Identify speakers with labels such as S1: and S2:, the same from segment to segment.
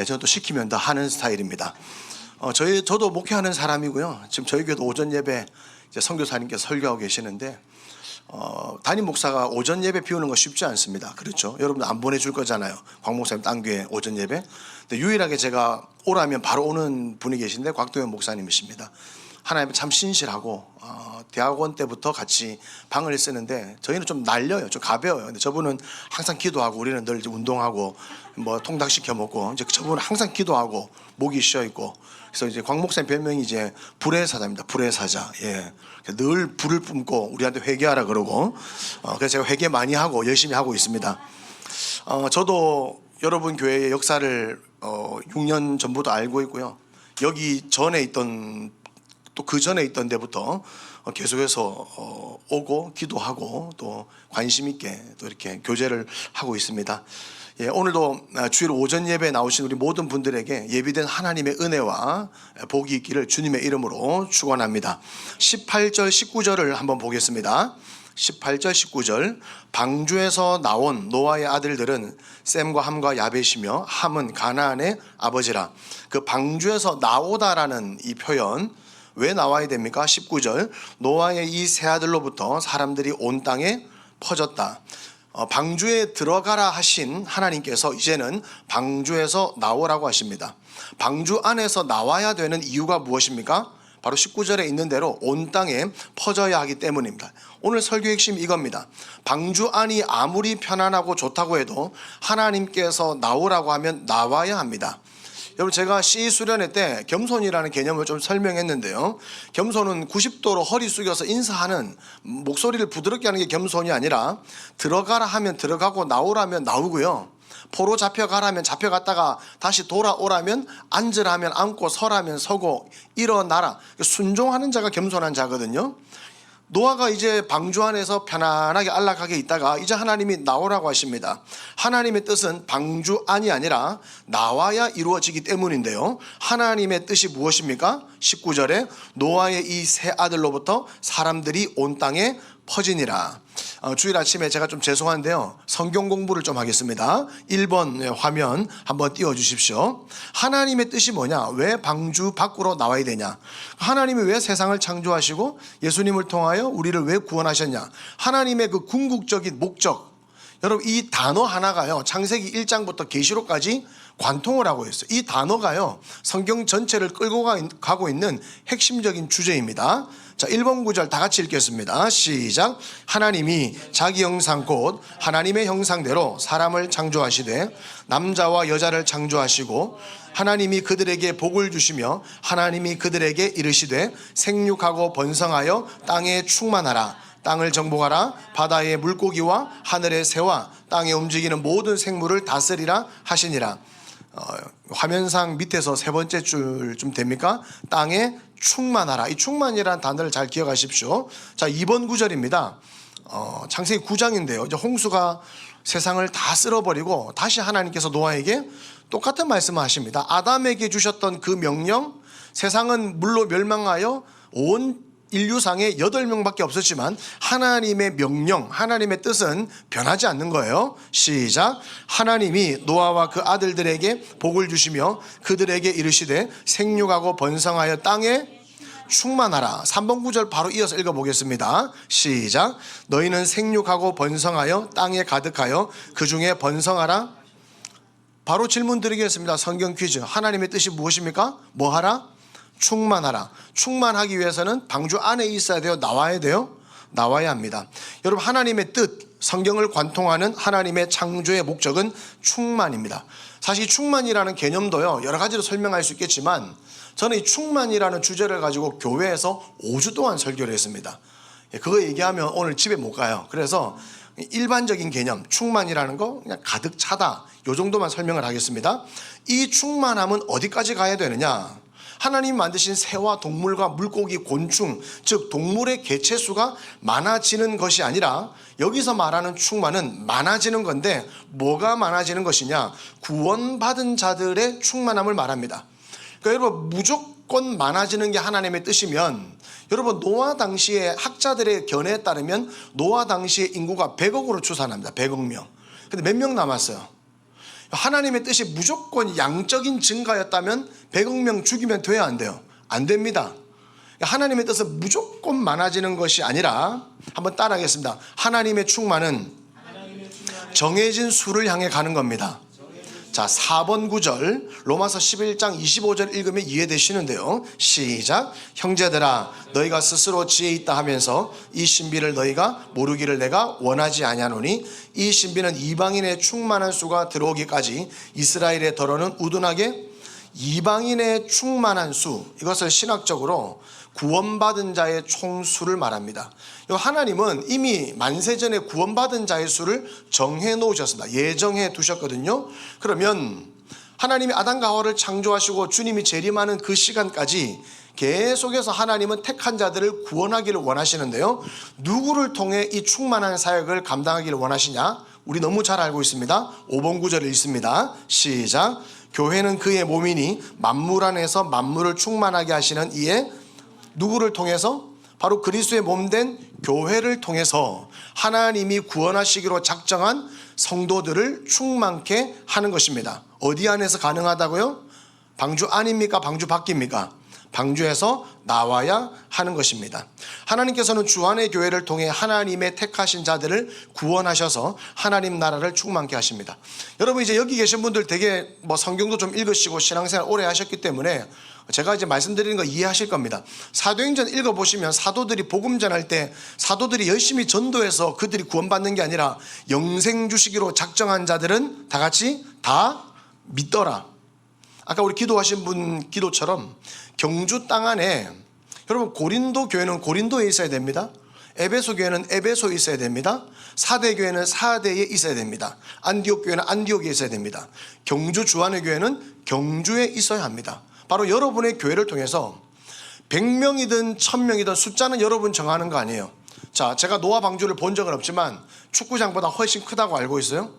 S1: 저는 또 시키면 더 하는 스타일입니다. 저도 목회하는 사람이고요. 지금 저희 교회도 오전 예배 이제 선교사님께서 설교하고 계시는데 담임 목사가 오전 예배 비우는 거 쉽지 않습니다. 그렇죠? 여러분들 안 보내줄 거잖아요. 광 목사님 딴 교회 오전 예배. 근데 유일하게 제가 오라면 바로 오는 분이 계신데 곽도현 목사님이십니다. 하나님 참 신실하고 대학원 때부터 같이 방을 쓰는데 저희는 좀 날려요. 좀 가벼워요. 근데 저분은 항상 기도하고 우리는 늘 운동하고 뭐 통닭 시켜 먹고 이제 저분은 항상 기도하고 목이 쉬어 있고 그래서 이제 광 목사님 별명이 이제 불의 사자입니다. 불의 사자. 예. 늘 불을 뿜고 우리한테 회개하라 그러고 그래서 제가 회개 많이 하고 열심히 하고 있습니다. 저도 여러분 교회의 역사를 6년 전부터 알고 있고요. 여기 전에 있던 또 그 전에 있던 데부터 계속해서 오고 기도하고 또 관심 있게 또 이렇게 교제를 하고 있습니다. 예, 오늘도 주일 오전 예배에 나오신 우리 모든 분들에게 예비된 하나님의 은혜와 복이 있기를 주님의 이름으로 축원합니다. 18절 19절을 한번 보겠습니다. 18절 19절 방주에서 나온 노아의 아들들은 셈과 함과 야벳이며 함은 가나안의 아버지라. 그 방주에서 나오다라는 이 표현 왜 나와야 됩니까? 19절 노아의 이 세 아들로부터 사람들이 온 땅에 퍼졌다. 방주에 들어가라 하신 하나님께서 이제는 방주에서 나오라고 하십니다. 방주 안에서 나와야 되는 이유가 무엇입니까? 바로 19절에 있는 대로 온 땅에 퍼져야 하기 때문입니다. 오늘 설교의 핵심이 이겁니다. 방주 안이 아무리 편안하고 좋다고 해도 하나님께서 나오라고 하면 나와야 합니다. 여러분 제가 C 수련회 때 겸손이라는 개념을 좀 설명했는데요. 겸손은 90도로 허리 숙여서 인사하는 목소리를 부드럽게 하는 게 겸손이 아니라 들어가라 하면 들어가고 나오라면 나오고요. 포로 잡혀가라면 잡혀갔다가 다시 돌아오라면 앉으라면 앉고 서라면 서고 일어나라. 순종하는 자가 겸손한 자거든요. 노아가 이제 방주 안에서 편안하게 안락하게 있다가 이제 하나님이 나오라고 하십니다. 하나님의 뜻은 방주 안이 아니라 나와야 이루어지기 때문인데요. 하나님의 뜻이 무엇입니까? 19절에 노아의 이 세 아들로부터 사람들이 온 땅에 퍼지니라. 주일 아침에 제가 좀 죄송한데요. 성경 공부를 좀 하겠습니다. 1번 화면 한번 띄워주십시오. 하나님의 뜻이 뭐냐? 왜 방주 밖으로 나와야 되냐? 하나님이 왜 세상을 창조하시고 예수님을 통하여 우리를 왜 구원하셨냐? 하나님의 그 궁극적인 목적. 여러분 이 단어 하나가요. 창세기 1장부터 계시록까지 관통을 하고 있어요. 이 단어가요. 성경 전체를 끌고 가고 있는 핵심적인 주제입니다. 자, 1번 구절 다 같이 읽겠습니다. 시작. 하나님이 자기 형상 곧 하나님의 형상대로 사람을 창조하시되 남자와 여자를 창조하시고 하나님이 그들에게 복을 주시며 하나님이 그들에게 이르시되 생육하고 번성하여 땅에 충만하라. 땅을 정복하라. 바다의 물고기와 하늘의 새와 땅에 움직이는 모든 생물을 다스리라 하시니라. 화면상 밑에서 세 번째 줄 좀 됩니까? 땅에 충만하라. 이 충만이라는 단어를 잘 기억하십시오. 자, 2번 구절입니다. 창세기 9장인데요. 이제 홍수가 세상을 다 쓸어버리고 다시 하나님께서 노아에게 똑같은 말씀을 하십니다. 아담에게 주셨던 그 명령, 세상은 물로 멸망하여 온 인류상에 8명밖에 없었지만 하나님의 명령, 하나님의 뜻은 변하지 않는 거예요. 시작. 하나님이 노아와 그 아들들에게 복을 주시며 그들에게 이르시되 생육하고 번성하여 땅에 충만하라. 3번 구절 바로 이어서 읽어보겠습니다. 시작. 너희는 생육하고 번성하여 땅에 가득하여 그 중에 번성하라. 바로 질문 드리겠습니다. 성경 퀴즈. 하나님의 뜻이 무엇입니까? 뭐 하라? 충만하라. 충만하기 위해서는 방주 안에 있어야 돼요? 나와야 돼요? 나와야 합니다. 여러분 하나님의 뜻, 성경을 관통하는 하나님의 창조의 목적은 충만입니다. 사실 충만이라는 개념도요 여러 가지로 설명할 수 있겠지만 저는 이 충만이라는 주제를 가지고 교회에서 5주 동안 설교를 했습니다. 그거 얘기하면 오늘 집에 못 가요. 그래서 일반적인 개념, 충만이라는 거 그냥 가득 차다, 이 정도만 설명을 하겠습니다. 이 충만함은 어디까지 가야 되느냐? 하나님 만드신 새와 동물과 물고기, 곤충, 즉 동물의 개체수가 많아지는 것이 아니라 여기서 말하는 충만은 많아지는 건데 뭐가 많아지는 것이냐? 구원받은 자들의 충만함을 말합니다. 그러니까 여러분 무조건 많아지는 게 하나님의 뜻이면 여러분 노아 당시에 학자들의 견해에 따르면 노아 당시의 인구가 100억으로 추산합니다. 100억 명. 근데 몇 명 남았어요? 하나님의 뜻이 무조건 양적인 증가였다면 100억 명 죽이면 돼야 안 돼요? 안 됩니다. 하나님의 뜻은 무조건 많아지는 것이 아니라, 한번 따라하겠습니다. 하나님의 충만은 정해진 수를 향해 가는 겁니다. 자, 4번 구절 로마서 11장 25절 읽으면 이해되시는데요. 시작. 형제들아 너희가 스스로 지혜 있다 하면서 이 신비를 너희가 모르기를 내가 원하지 아니하노니 이 신비는 이방인의 충만한 수가 들어오기까지 이스라엘의 더러는 우둔하게 이방인의 충만한 수, 이것을 신학적으로 구원받은 자의 총수를 말합니다. 하나님은 이미 만세전에 구원받은 자의 수를 정해 놓으셨습니다. 예정해 두셨거든요. 그러면 하나님이 아담과 하와를 창조하시고 주님이 재림하는 그 시간까지 계속해서 하나님은 택한 자들을 구원하기를 원하시는데요. 누구를 통해 이 충만한 사역을 감당하기를 원하시냐? 우리 너무 잘 알고 있습니다. 5번 구절을 읽습니다. 시작. 교회는 그의 몸이니 만물 안에서 만물을 충만하게 하시는 이에 누구를 통해서? 바로 그리스도의 몸된 교회를 통해서 하나님이 구원하시기로 작정한 성도들을 충만케 하는 것입니다. 어디 안에서 가능하다고요? 방주 안입니까? 방주 밖입니까? 방주에서 나와야 하는 것입니다. 하나님께서는 주안의 교회를 통해 하나님의 택하신 자들을 구원하셔서 하나님 나라를 충만케 하십니다. 여러분, 이제 여기 계신 분들 되게 성경도 좀 읽으시고 신앙생활 오래 하셨기 때문에 제가 이제 말씀드리는 거 이해하실 겁니다. 사도행전 읽어보시면 사도들이 복음 전할 때 사도들이 열심히 전도해서 그들이 구원받는 게 아니라 영생 주시기로 작정한 자들은 다 같이 다 믿더라. 아까 우리 기도하신 분 기도처럼 경주 땅 안에, 여러분 고린도 교회는 고린도에 있어야 됩니다. 에베소 교회는 에베소에 있어야 됩니다. 사대 교회는 사대에 있어야 됩니다. 안디옥 교회는 안디옥에 있어야 됩니다. 경주 주안의 교회는 경주에 있어야 합니다. 바로 여러분의 교회를 통해서 100명이든 1000명이든 숫자는 여러분 정하는 거 아니에요. 자, 제가 노아 방주를 본 적은 없지만 축구장보다 훨씬 크다고 알고 있어요.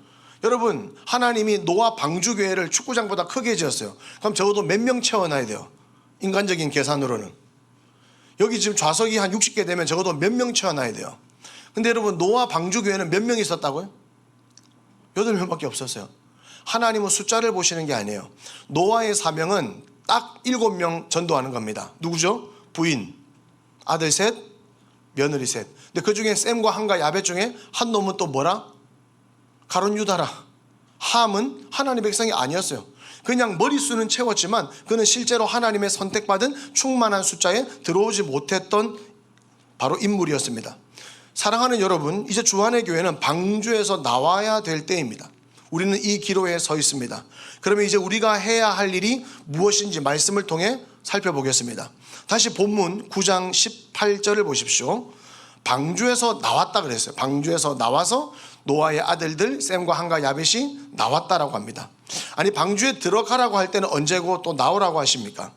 S1: 여러분, 하나님이 노아 방주교회를 축구장보다 크게 지었어요. 그럼 적어도 몇 명 채워놔야 돼요? 인간적인 계산으로는. 여기 지금 좌석이 한 60개 되면 적어도 몇 명 채워놔야 돼요. 근데 여러분, 노아 방주교회는 몇 명 있었다고요? 8명밖에 없었어요. 하나님은 숫자를 보시는 게 아니에요. 노아의 사명은 딱 7명 전도하는 겁니다. 누구죠? 부인, 아들 셋, 며느리 셋. 근데 그 중에 셈과 함과 야벳 중에 한 놈은 또 뭐라? 가룟 유다라. 함은 하나님의 백성이 아니었어요. 그냥 머릿수는 채웠지만 그는 실제로 하나님의 선택받은 충만한 숫자에 들어오지 못했던 바로 인물이었습니다. 사랑하는 여러분, 이제 주안의 교회는 방주에서 나와야 될 때입니다. 우리는 이 기로에 서 있습니다. 그러면 이제 우리가 해야 할 일이 무엇인지 말씀을 통해 살펴보겠습니다. 다시 본문 9장 18절을 보십시오. 방주에서 나왔다 그랬어요. 방주에서 나와서 노아의 아들들 셈과 함과 야벳이 나왔다라고 합니다. 아니, 방주에 들어가라고 할 때는 언제고 또 나오라고 하십니까?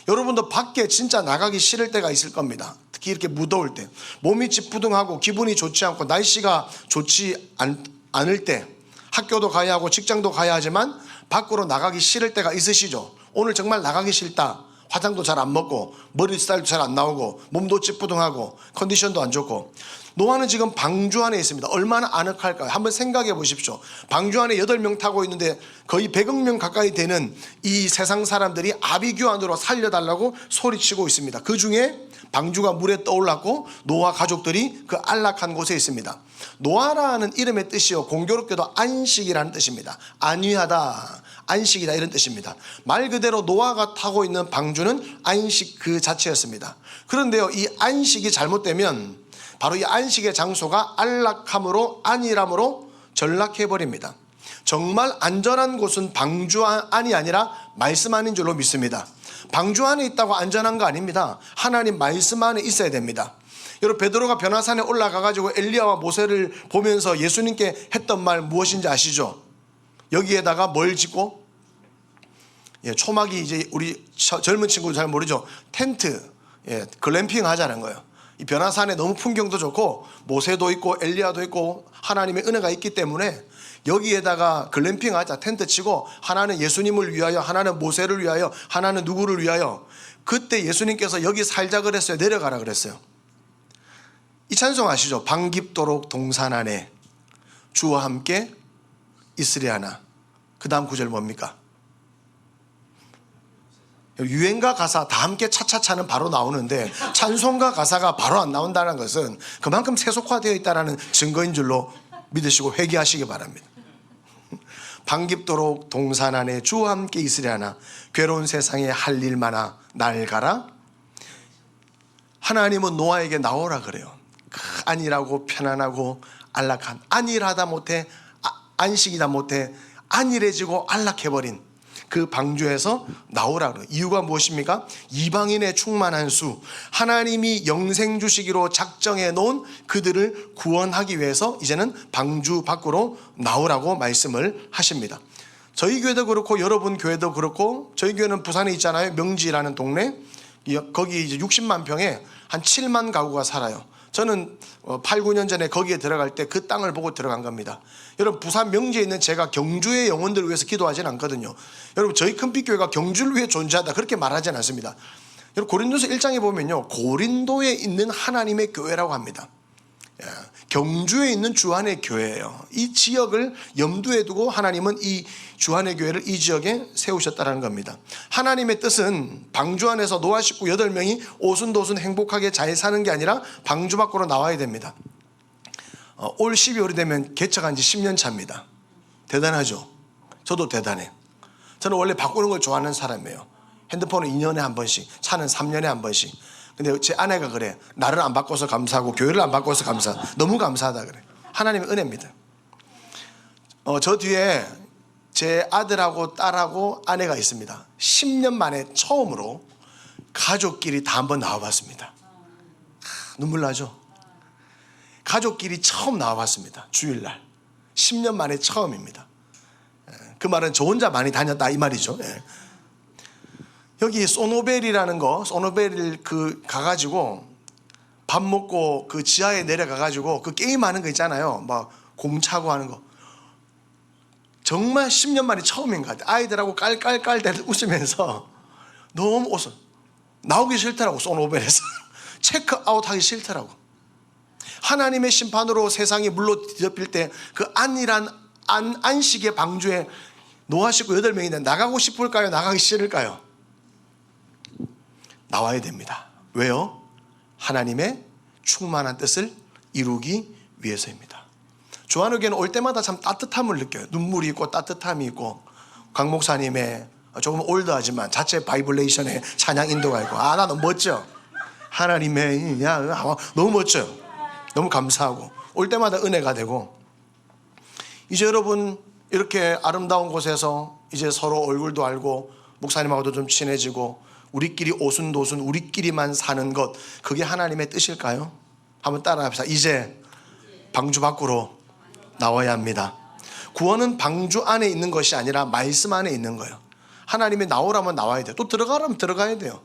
S1: 여러분도 밖에 진짜 나가기 싫을 때가 있을 겁니다. 특히 이렇게 무더울 때, 몸이 찌뿌둥하고 기분이 좋지 않고 날씨가 좋지 않을 때, 학교도 가야 하고 직장도 가야 하지만 밖으로 나가기 싫을 때가 있으시죠? 오늘 정말 나가기 싫다. 화장도 잘 안 먹고 머리 스타일도 잘 안 나오고 몸도 찌뿌둥하고 컨디션도 안 좋고. 노아는 지금 방주 안에 있습니다. 얼마나 아늑할까요? 한번 생각해 보십시오. 방주 안에 8명 타고 있는데 거의 100억 명 가까이 되는 이 세상 사람들이 아비규 안으로 살려달라고 소리치고 있습니다. 그 중에 방주가 물에 떠올랐고 노아 가족들이 그 안락한 곳에 있습니다. 노아라는 이름의 뜻이요, 공교롭게도 안식이라는 뜻입니다. 안위하다, 안식이다, 이런 뜻입니다. 말 그대로 노아가 타고 있는 방주는 안식 그 자체였습니다. 그런데요, 이 안식이 잘못되면 바로 이 안식의 장소가 안락함으로, 안일함으로 전락해버립니다. 정말 안전한 곳은 방주 안이 아니라 말씀 안인 줄로 믿습니다. 방주 안에 있다고 안전한 거 아닙니다. 하나님 말씀 안에 있어야 됩니다. 여러분, 베드로가 변화산에 올라가가지고 엘리야와 모세를 보면서 예수님께 했던 말 무엇인지 아시죠? 여기에다가 뭘 짓고? 초막이 이제 우리 젊은 친구들 잘 모르죠? 텐트, 글램핑 하자는 거예요. 이 변화산에 너무 풍경도 좋고 모세도 있고 엘리야도 있고 하나님의 은혜가 있기 때문에 여기에다가 글램핑 하자, 텐트 치고 하나는 예수님을 위하여, 하나는 모세를 위하여, 하나는 누구를 위하여. 그때 예수님께서 여기 살자 그랬어요? 내려가라 그랬어요? 이 찬송 아시죠? 반깁도록 동산 안에 주와 함께 있으려나. 그 다음 구절 뭡니까? 유행가 가사 다 함께 차차차는 바로 나오는데 찬송가 가사가 바로 안 나온다는 것은 그만큼 세속화되어 있다는 증거인 줄로 믿으시고 회개하시기 바랍니다. 반깁도록 동산 안에 주와 함께 있으려나 괴로운 세상에 할 일 많아 날 가라. 하나님은 노아에게 나오라 그래요. 안일하고 편안하고 안락한, 안일하다 못해 안식이다 못해 안일해지고 안락해버린 그 방주에서 나오라 그래요. 이유가 무엇입니까? 이방인의 충만한 수, 하나님이 영생 주시기로 작정해 놓은 그들을 구원하기 위해서 이제는 방주 밖으로 나오라고 말씀을 하십니다. 저희 교회도 그렇고 여러분 교회도 그렇고, 저희 교회는 부산에 있잖아요. 명지라는 동네, 거기 이제 60만 평에 한 7만 가구가 살아요. 저는 8, 9년 전에 거기에 들어갈 때 그 땅을 보고 들어간 겁니다. 여러분, 부산 명지에 있는 제가 경주의 영혼들을 위해서 기도하지는 않거든요. 여러분, 저희 큰빛교회가 경주를 위해 존재하다 그렇게 말하지는 않습니다. 여러분, 고린도서 1장에 보면요, 고린도에 있는 하나님의 교회라고 합니다. 경주에 있는 주안의 교회예요. 이 지역을 염두에 두고 하나님은 이 주안의 교회를 이 지역에 세우셨다는 겁니다. 하나님의 뜻은 방주 안에서 노아 식구 8명이 오순도순 행복하게 잘 사는 게 아니라 방주 밖으로 나와야 됩니다. 올 12월이 되면 개척한 지 10년 차입니다. 대단하죠? 저도 대단해. 저는 원래 바꾸는 걸 좋아하는 사람이에요. 핸드폰은 2년에 한 번씩, 차는 3년에 한 번씩. 근데 제 아내가 그래. 나를 안 바꿔서 감사하고 교회를 안 바꿔서 감사. 너무 감사하다 그래. 하나님의 은혜입니다. 저 뒤에 제 아들하고 딸하고 아내가 있습니다. 10년 만에 처음으로 가족끼리 다 한번 나와봤습니다. 눈물 나죠? 가족끼리 처음 나와봤습니다. 주일날 10년 만에 처음입니다. 그 말은 저 혼자 많이 다녔다 이 말이죠. 여기 소노벨이라는 거, 소노벨 가가지고 밥 먹고 그 지하에 내려가가지고 그 게임하는 거 있잖아요. 막 공차고 하는 거. 정말 10년 만에 처음인 것 같아요. 아이들하고 깔깔깔 웃으면서 너무 웃어. 나오기 싫더라고. 소노벨에서 체크아웃 하기 싫더라고. 하나님의 심판으로 세상이 물로 뒤덮일 때 그 안일한 안식의 방주에 노아 식구 8명인데 나가고 싶을까요? 나가기 싫을까요? 나와야 됩니다. 왜요? 하나님의 충만한 뜻을 이루기 위해서입니다. 조한옥에는 올 때마다 참 따뜻함을 느껴요. 눈물이 있고 따뜻함이 있고, 강 목사님의 조금 올드하지만 자체 바이블레이션의 찬양 인도가 있고, 나 너무 멋져. 하나님의 너무 멋져요. 너무 감사하고 올 때마다 은혜가 되고, 이제 여러분 이렇게 아름다운 곳에서 이제 서로 얼굴도 알고 목사님하고도 좀 친해지고 우리끼리 오순도순 우리끼리만 사는 것, 그게 하나님의 뜻일까요? 한번 따라합시다. 이제 방주 밖으로 나와야 합니다. 구원은 방주 안에 있는 것이 아니라 말씀 안에 있는 거예요. 하나님이 나오라면 나와야 돼요. 또 들어가라면 들어가야 돼요.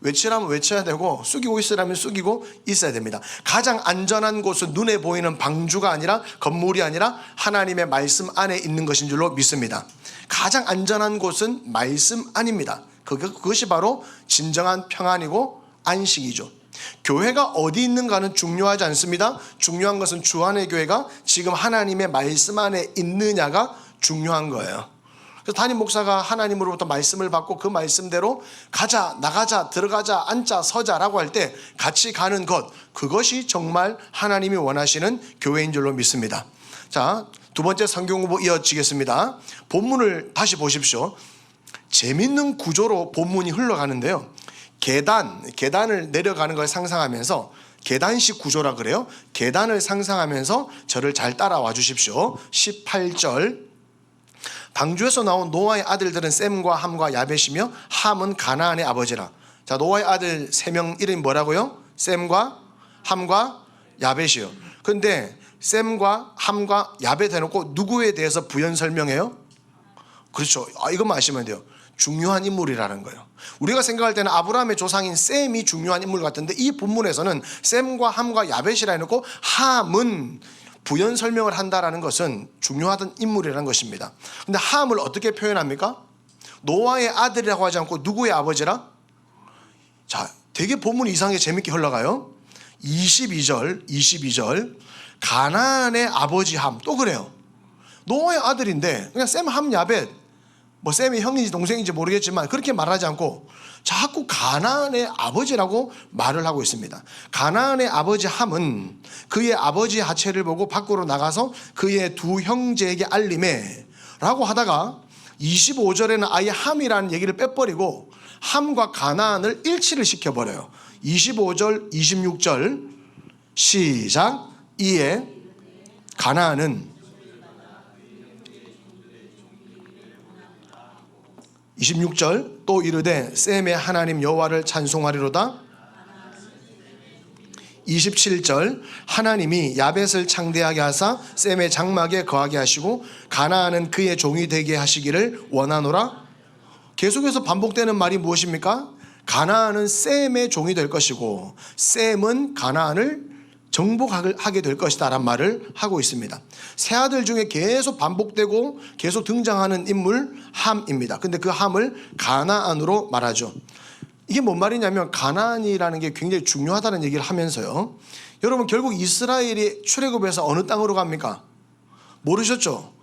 S1: 외치라면 외쳐야 되고 숙이고 있으라면 숙이고 있어야 됩니다. 가장 안전한 곳은 눈에 보이는 방주가 아니라, 건물이 아니라 하나님의 말씀 안에 있는 것인 줄로 믿습니다. 가장 안전한 곳은 말씀 안입니다. 그것이 바로 진정한 평안이고 안식이죠. 교회가 어디 있는가는 중요하지 않습니다. 중요한 것은 주 안의 교회가 지금 하나님의 말씀 안에 있느냐가 중요한 거예요. 그래서 담임 목사가 하나님으로부터 말씀을 받고 그 말씀대로 가자, 나가자, 들어가자, 앉자, 서자라고 할 때 같이 가는 것, 그것이 정말 하나님이 원하시는 교회인 줄로 믿습니다. 자, 두 번째 성경 공부 이어지겠습니다. 본문을 다시 보십시오. 재밌는 구조로 본문이 흘러가는데요. 계단을 내려가는 걸 상상하면서, 계단식 구조라 그래요. 계단을 상상하면서 저를 잘 따라와 주십시오. 18절. 방주에서 나온 노아의 아들들은 셈과 함과 야벳이며, 함은 가나안의 아버지라. 자, 노아의 아들 3명 이름이 뭐라고요? 셈과 함과 야벳이요. 그런데 셈과 함과 야벳 해놓고 누구에 대해서 부연 설명해요? 그렇죠. 이것만 아시면 돼요. 중요한 인물이라는 거예요. 우리가 생각할 때는 아브라함의 조상인 셈이 중요한 인물 같은데, 이 본문에서는 셈과 함과 야벳이라 해놓고 함은 부연 설명을 한다라는 것은 중요하던 인물이라는 것입니다. 근데 함을 어떻게 표현합니까? 노아의 아들이라고 하지 않고 누구의 아버지라? 자, 되게 본문이 이상하게 재밌게 흘러가요. 22절 가나안의 아버지 함. 또 그래요. 노아의 아들인데 그냥 셈 함 야벳, 뭐 셈이 형인지 동생인지 모르겠지만 그렇게 말하지 않고 자꾸 가나안의 아버지라고 말을 하고 있습니다. 가나안의 아버지 함은 그의 아버지의 하체를 보고 밖으로 나가서 그의 두 형제에게 알림해 라고 하다가 25절에는 아예 함이라는 얘기를 빼버리고 함과 가나안을 일치를 시켜버려요. 25절 26절 시작. 이에 가나안은 26절 또 이르되 셈의 하나님 여호와를 찬송하리로다. 27절 하나님이 야벳을 창대하게 하사 셈의 장막에 거하게 하시고 가나안은 그의 종이 되게 하시기를 원하노라. 계속해서 반복되는 말이 무엇입니까? 가나안은 셈의 종이 될 것이고 셈은 가나안을 정복하게 될 것이다 라는 말을 하고 있습니다. 세 아들 중에 계속 반복되고 계속 등장하는 인물 함입니다. 근데 그 함을 가나안으로 말하죠. 이게 뭔 말이냐면 가나안이라는 게 굉장히 중요하다는 얘기를 하면서요, 여러분 결국 이스라엘이 출애굽해서 어느 땅으로 갑니까? 모르셨죠?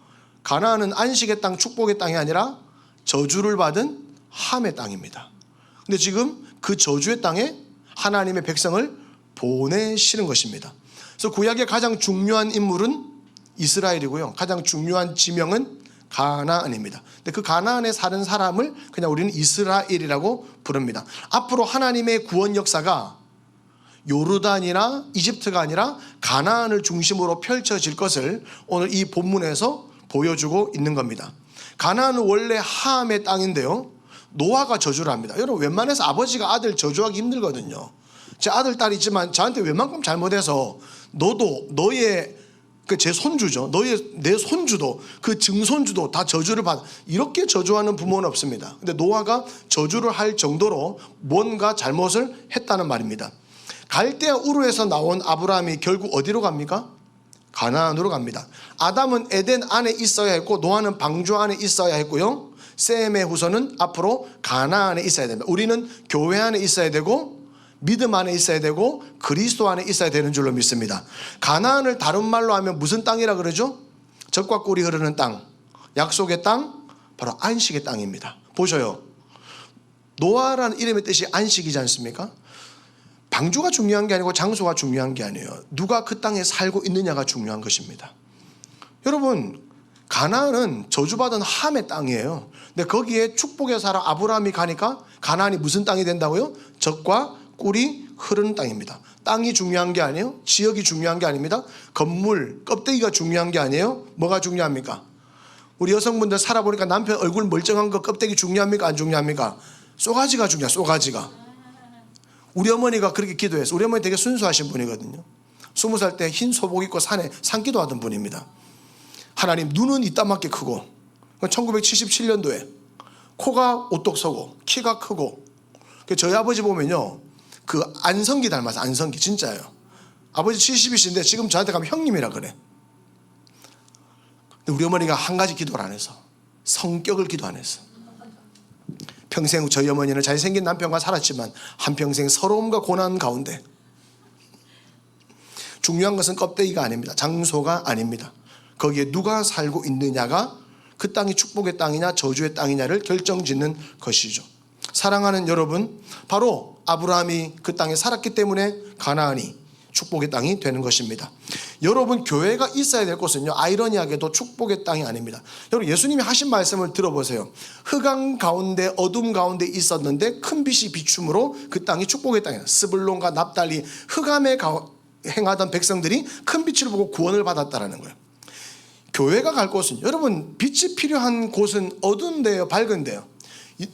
S1: 가나안은 안식의 땅, 축복의 땅이 아니라 저주를 받은 함의 땅입니다. 근데 지금 그 저주의 땅에 하나님의 백성을 보내시는 것입니다. 그래서 구약의 가장 중요한 인물은 이스라엘이고요, 가장 중요한 지명은 가나안입니다. 근데 그 가나안에 사는 사람을 그냥 우리는 이스라엘이라고 부릅니다. 앞으로 하나님의 구원 역사가 요르단이나 이집트가 아니라 가나안을 중심으로 펼쳐질 것을 오늘 이 본문에서 보여주고 있는 겁니다. 가나안은 원래 함의 땅인데요, 노아가 저주를 합니다. 여러분 웬만해서 아버지가 아들 저주하기 힘들거든요. 제 아들 딸 있지만 저한테 웬만큼 잘못해서 너도 너의 제 손주죠, 내 손주도 그 증손주도 다 저주를 받아, 이렇게 저주하는 부모는 없습니다. 근데 노아가 저주를 할 정도로 뭔가 잘못을 했다는 말입니다. 갈대아 우르에서 나온 아브라함이 결국 어디로 갑니까? 가나안으로 갑니다. 아담은 에덴 안에 있어야 했고 노아는 방주 안에 있어야 했고요, 셈의 후손은 앞으로 가나안에 있어야 됩니다. 우리는 교회 안에 있어야 되고 믿음 안에 있어야 되고 그리스도 안에 있어야 되는 줄로 믿습니다. 가나안을 다른 말로 하면 무슨 땅이라 그러죠? 젖과 꿀이 흐르는 땅, 약속의 땅, 바로 안식의 땅입니다. 보셔요, 노아라는 이름의 뜻이 안식이지 않습니까? 방주가 중요한 게 아니고 장소가 중요한 게 아니에요. 누가 그 땅에 살고 있느냐가 중요한 것입니다. 여러분 가나안은 저주받은 함의 땅이에요. 근데 거기에 축복의 사람 아브라함이 가니까 가나안이 무슨 땅이 된다고요? 젖과 꿀이 흐르는 땅입니다. 땅이 중요한 게 아니에요. 지역이 중요한 게 아닙니다. 건물, 껍데기가 중요한 게 아니에요. 뭐가 중요합니까? 우리 여성분들 살아보니까 남편 얼굴 멀쩡한 거 껍데기 중요합니까? 안 중요합니까? 쏘가지가 중요해요. 쏘가지가. 우리 어머니가 그렇게 기도했어요. 우리 어머니 되게 순수하신 분이거든요. 20살 때 흰 소복 입고 산에 산기도 하던 분입니다. 하나님, 눈은 이따만게 크고 1977년도에 코가 오똑 서고 키가 크고, 저희 아버지 보면요 그 안성기 닮아서, 안성기 진짜예요. 아버지 70이신데 지금 저한테 가면 형님이라 그래. 근데 우리 어머니가 한 가지 기도를 안 해서, 성격을 기도 안 했어. 평생 저희 어머니는 잘생긴 남편과 살았지만 한평생 서러움과 고난 가운데, 중요한 것은 껍데기가 아닙니다. 장소가 아닙니다. 거기에 누가 살고 있느냐가 그 땅이 축복의 땅이냐 저주의 땅이냐를 결정짓는 것이죠. 사랑하는 여러분, 바로 아브라함이 그 땅에 살았기 때문에 가나안이 축복의 땅이 되는 것입니다. 여러분 교회가 있어야 될 곳은요, 아이러니하게도 축복의 땅이 아닙니다. 여러분 예수님이 하신 말씀을 들어보세요. 흑암 가운데 어둠 가운데 있었는데 큰 빛이 비춤으로 그 땅이 축복의 땅이에요. 스불론과 납달리 흑암에 행하던 백성들이 큰 빛을 보고 구원을 받았다는 거예요. 교회가 갈 곳은, 여러분 빛이 필요한 곳은 어두운데요 밝은데요?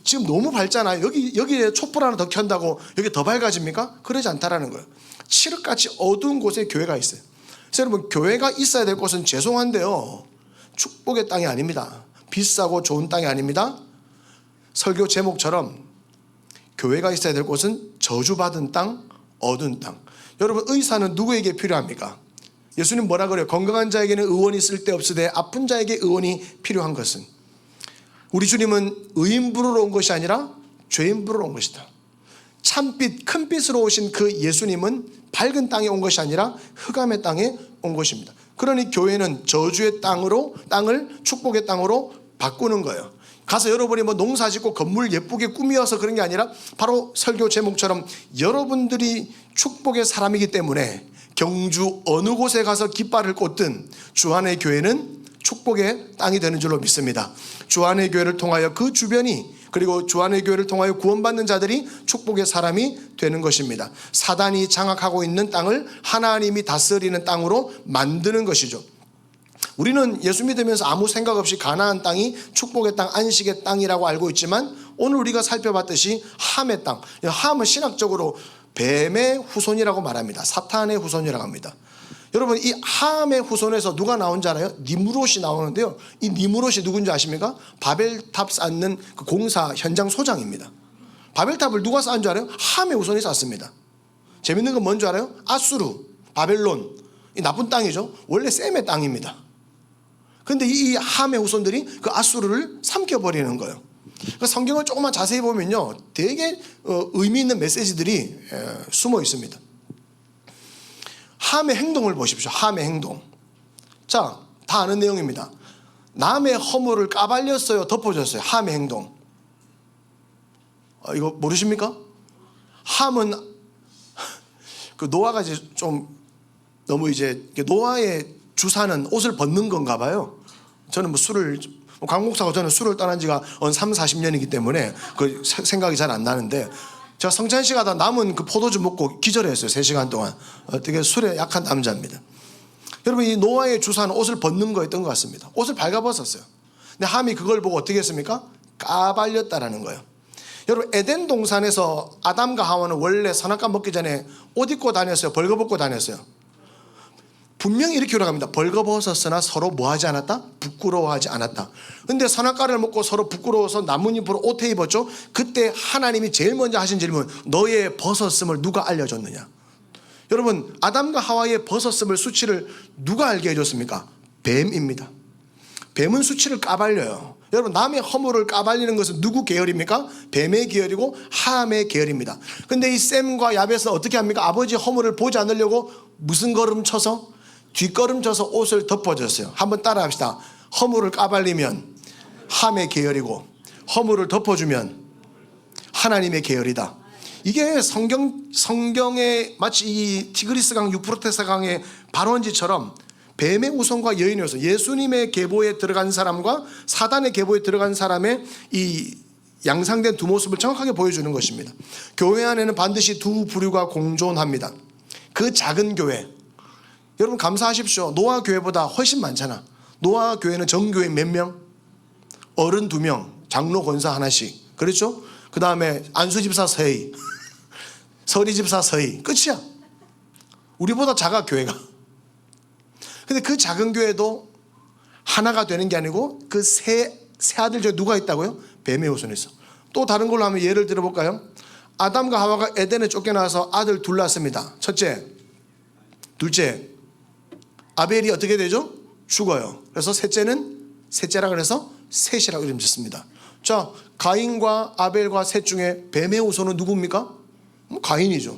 S1: 지금 너무 밝잖아요. 여기에 촛불 하나 더 켠다고 여기 더 밝아집니까? 그러지 않다라는 거예요. 칠흑같이 어두운 곳에 교회가 있어요. 그래서 여러분 교회가 있어야 될 곳은 죄송한데요 축복의 땅이 아닙니다. 비싸고 좋은 땅이 아닙니다. 설교 제목처럼 교회가 있어야 될 곳은 저주받은 땅, 어두운 땅. 여러분 의사는 누구에게 필요합니까? 예수님 뭐라 그래요? 건강한 자에게는 의원이 쓸데없으되 아픈 자에게 의원이 필요한 것은. 우리 주님은 의인 부르러 온 것이 아니라 죄인 부르러 온 것이다. 참빛 큰빛으로 오신 그 예수님은 밝은 땅에 온 것이 아니라 흑암의 땅에 온 것입니다. 그러니 교회는 저주의 땅을 축복의 땅으로 바꾸는 거예요. 가서 여러분이 뭐 농사 짓고 건물 예쁘게 꾸미어서 그런 게 아니라 바로 설교 제목처럼 여러분들이 축복의 사람이기 때문에 경주 어느 곳에 가서 깃발을 꽂든 주안의 교회는 축복의 땅이 되는 줄로 믿습니다. 주안의 교회를 통하여 그 주변이, 그리고 주안의 교회를 통하여 구원받는 자들이 축복의 사람이 되는 것입니다. 사단이 장악하고 있는 땅을 하나님이 다스리는 땅으로 만드는 것이죠. 우리는 예수 믿으면서 아무 생각 없이 가나안 땅이 축복의 땅, 안식의 땅이라고 알고 있지만 오늘 우리가 살펴봤듯이 함의 땅, 함은 신학적으로 뱀의 후손이라고 말합니다. 사탄의 후손이라고 합니다. 여러분, 이 함의 후손에서 누가 나온 줄 알아요? 니무롯이 나오는데요. 이 니무롯이 누군지 아십니까? 바벨탑 쌓는 그 공사 현장 소장입니다. 바벨탑을 누가 쌓은 줄 알아요? 함의 후손이 쌓습니다. 재밌는 건 뭔 줄 알아요? 아수르, 바벨론, 이 나쁜 땅이죠. 원래 셈의 땅입니다. 그런데 이 함의 후손들이 그 아수르를 삼켜버리는 거예요. 그러니까 성경을 조금만 자세히 보면요, 되게 의미 있는 메시지들이 숨어 있습니다. 함의 행동을 보십시오. 함의 행동. 자, 다 아는 내용입니다. 남의 허물을 까발렸어요, 덮어줬어요. 함의 행동. 이거 모르십니까? 함은 그 노아가 이제 좀 너무 이제 노아의 주사는 옷을 벗는 건가 봐요. 저는 강 목사가 저는 술을 떠난 지가 3, 40년이기 때문에 그 생각이 잘 안 나는데, 제가 성찬 씨 가다 남은 그 포도주 먹고 기절했어요. 3시간 동안. 되게 술에 약한 남자입니다. 여러분, 이 노아의 주사는 옷을 벗는 거였던 것 같습니다. 옷을 발가벗었어요. 근데 함이 그걸 보고 어떻게 했습니까? 까발렸다라는 거예요. 여러분, 에덴 동산에서 아담과 하와는 원래 선악과 먹기 전에 옷 입고 다녔어요? 벌거벗고 다녔어요? 분명히 이렇게 기록합니다. 벌거벗었으나 서로 뭐하지 않았다? 부끄러워하지 않았다. 근데 선악과를 먹고 서로 부끄러워서 나뭇잎으로 옷에 입었죠. 그때 하나님이 제일 먼저 하신 질문, 너의 벗었음을 누가 알려줬느냐? 여러분, 아담과 하와의 벗었음을, 수치를 누가 알게 해줬습니까? 뱀입니다. 뱀은 수치를 까발려요. 여러분, 남의 허물을 까발리는 것은 누구 계열입니까? 뱀의 계열이고 함의 계열입니다. 근데 이 셈과 야벳은 어떻게 합니까? 아버지 허물을 보지 않으려고 무슨 걸음 쳐서? 뒷걸음 쳐서 옷을 덮어줬어요. 한번 따라 합시다. 허물을 까발리면 함의 계열이고, 허물을 덮어주면 하나님의 계열이다. 이게 성경에 마치 이 티그리스 강, 유프라테스 강의 발원지처럼 뱀의 후손과 여인의 후손, 예수님의 계보에 들어간 사람과 사단의 계보에 들어간 사람의 이 양상된 두 모습을 정확하게 보여주는 것입니다. 교회 안에는 반드시 두 부류가 공존합니다. 그 작은 교회, 여러분 감사하십시오. 노아 교회보다 훨씬 많잖아. 노아 교회는 정교회 몇 명? 어른 2명, 장로 권사 하나씩. 그렇죠? 그 다음에 안수 집사 서희, 서리 집사 서희. 끝이야. 우리보다 작아, 교회가. 근데 그 작은 교회도 하나가 되는 게 아니고 그 세 아들 중에 누가 있다고요? 뱀의 후손이 있어. 또 다른 걸로 하면 예를 들어볼까요? 아담과 하와가 에덴에 쫓겨나서 아들 둘 낳습니다. 첫째, 둘째, 아벨이 어떻게 되죠? 죽어요. 그래서 셋째라 그래서 셋이라고 이름 짓습니다. 자, 가인과 아벨과 셋 중에 뱀의 후손은 누굽니까? 가인이죠.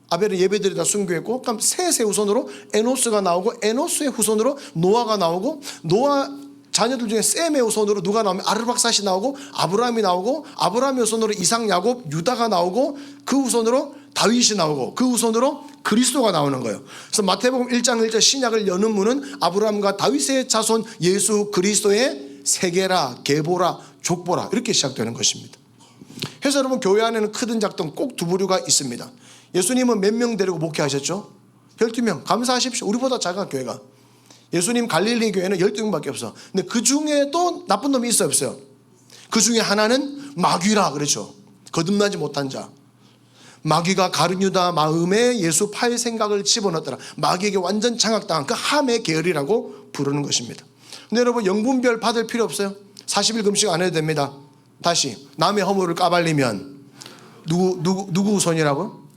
S1: 아벨은 예배드리다 순교했고, 그럼 셋의 후손으로 에노스가 나오고, 에노스의 후손으로 노아가 나오고, 노아 자녀들 중에 셈의 후손으로 누가 나오면 아르박삿이 나오고, 아브라함이 나오고, 아브라함의 후손으로 이삭, 야곱, 유다가 나오고, 그 후손으로 다윗이 나오고, 그 후손으로 그리스도가 나오는 거예요. 그래서 마태복음 1장 1절 신약을 여는 문은 아브라함과 다윗의 자손 예수 그리스도의 세계라, 계보라, 족보라, 이렇게 시작되는 것입니다. 그래서 여러분, 교회 안에는 크든 작든 꼭 두 부류가 있습니다. 예수님은 몇 명 데리고 목회하셨죠? 12명. 감사하십시오. 우리보다 작아, 교회가. 예수님 갈릴리 교회는 12명밖에 없어. 근데 그 중에도 나쁜 놈이 있어요, 없어요? 그 중에 하나는 마귀라 그렇죠. 거듭나지 못한 자. 마귀가 가룟 유다 마음에 예수 팔 생각을 집어넣었더라. 마귀에게 완전 장악당한 그 함의 계열이라고 부르는 것입니다. 근데 여러분, 영분별 받을 필요 없어요. 40일 금식 안 해도 됩니다. 다시, 남의 허물을 까발리면 누구 후손이라고요?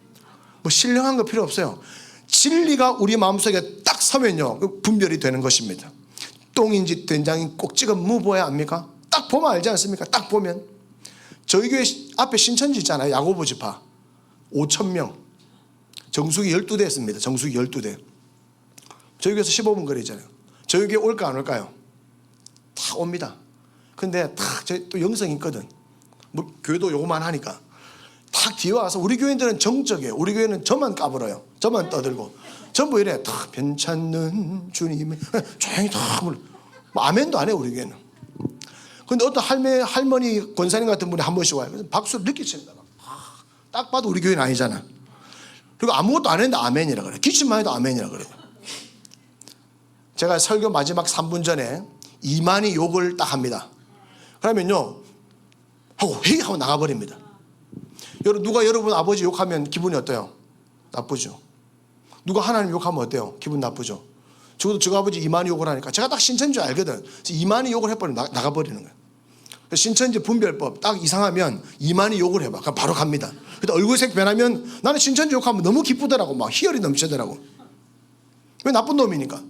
S1: 뭐 신령한 거 필요 없어요. 진리가 우리 마음속에 딱 서면요, 분별이 되는 것입니다. 똥인지 된장인지 꼭 찍어 먹어야 압니까? 딱 보면 알지 않습니까? 딱 보면. 저희 교회 앞에 신천지 있잖아요. 야고보 지파 5,000명, 정수기 12대 했습니다. 정수기 12대. 저희 교회에서 15분 거리잖아요. 저희 교회 올까 안 올까요? 다 옵니다. 근데 탁 저희 또 영성이 있거든. 뭐 교회도 요거만 하니까 탁 뒤에 와서, 우리 교회들은 정적이에요. 우리 교회는 저만 까불어요. 저만 떠들고 전부 이래 탁 괜찮는 주님의 조용히 탁 뭐 아멘도 안 해요 우리 교회는. 근데 어떤 할머니 권사님 같은 분이 한 번씩 와요. 그래서 박수를 늦게 칩니다. 딱 봐도 우리 교회는 아니잖아. 그리고 아무것도 안 했는데 아멘이라 그래. 기침만 해도 아멘이라 그래요. 제가 설교 마지막 3분 전에 이만희 욕을 딱 합니다. 그러면요 하고 회의 하고 나가버립니다. 여러분, 누가 여러분 아버지 욕하면 기분이 어때요? 나쁘죠. 누가 하나님 욕하면 어때요? 기분 나쁘죠. 적어도 저 아버지 이만희 욕을 하니까 제가 딱 신천지 알거든. 이만희 욕을 해버리면 나가버리는 거예요. 신천지 분별법 딱 이상하면 이만희 욕을 해봐. 그럼 바로 갑니다. 근데 얼굴색 변하면, 나는 신천지 욕하면 너무 기쁘더라고. 막 희열이 넘치더라고. 왜? 나쁜 놈이니까.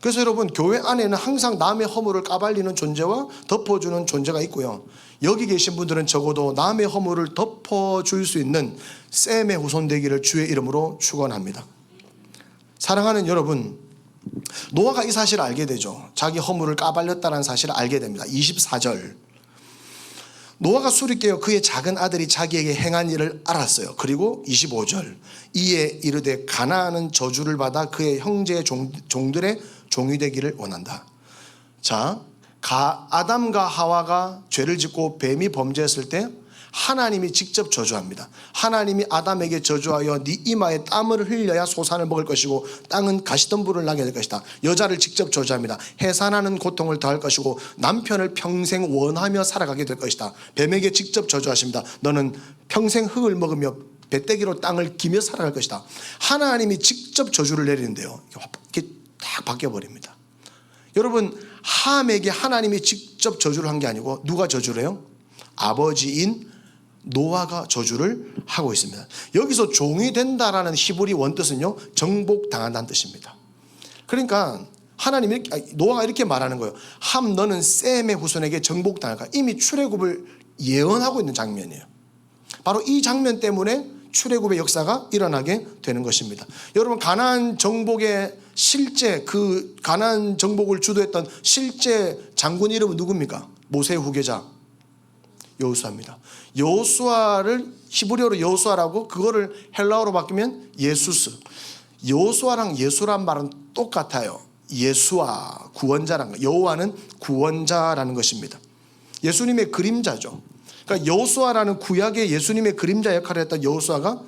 S1: 그래서 여러분, 교회 안에는 항상 남의 허물을 까발리는 존재와 덮어주는 존재가 있고요. 여기 계신 분들은 적어도 남의 허물을 덮어줄 수 있는 셈의 후손 되기를 주의 이름으로 축원합니다. 사랑하는 여러분, 노아가 이 사실을 알게 되죠. 자기 허물을 까발렸다는 사실을 알게 됩니다. 24절, 노아가 술이 깨어 그의 작은 아들이 자기에게 행한 일을 알았어요. 그리고 25절, 이에 이르되 가나안은 저주를 받아 그의 형제의 종들의 종이 되기를 원한다. 자, 아담과 하와가 죄를 짓고 뱀이 범죄했을 때 하나님이 직접 저주합니다. 하나님이 아담에게 저주하여 네 이마에 땀을 흘려야 소산을 먹을 것이고 땅은 가시덤불을 나게 될 것이다. 여자를 직접 저주합니다. 해산하는 고통을 더할 것이고 남편을 평생 원하며 살아가게 될 것이다. 뱀에게 직접 저주하십니다. 너는 평생 흙을 먹으며 배때기로 땅을 기며 살아갈 것이다. 하나님이 직접 저주를 내리는데요, 이렇게 딱 바뀌어버립니다. 여러분, 함에게 하나님이 직접 저주를 한 게 아니고 누가 저주를 해요? 아버지인 노아가 저주를 하고 있습니다. 여기서 종이 된다라는 히브리 원뜻은요, 정복당한다는 뜻입니다. 그러니까 하나님이, 노아가 이렇게 말하는 거예요. 함, 너는 셈의 후손에게 정복당할까. 이미 출애굽을 예언하고 있는 장면이에요. 바로 이 장면 때문에 출애굽의 역사가 일어나게 되는 것입니다. 여러분, 가나안 정복의 실제, 그 가나안 정복을 주도했던 실제 장군 이름은 누굽니까? 모세의 후계자 여호수아입니다. 여호수아를 히브리어로 여호수아라고, 그거를 헬라어로 바뀌면 예수스. 여호수아랑 예수란 말은 똑같아요. 예수아, 구원자라는 거. 여호와는 구원자라는 것입니다. 예수님의 그림자죠. 그러니까 여호수아라는 구약의 예수님의 그림자 역할을 했던 여호수아가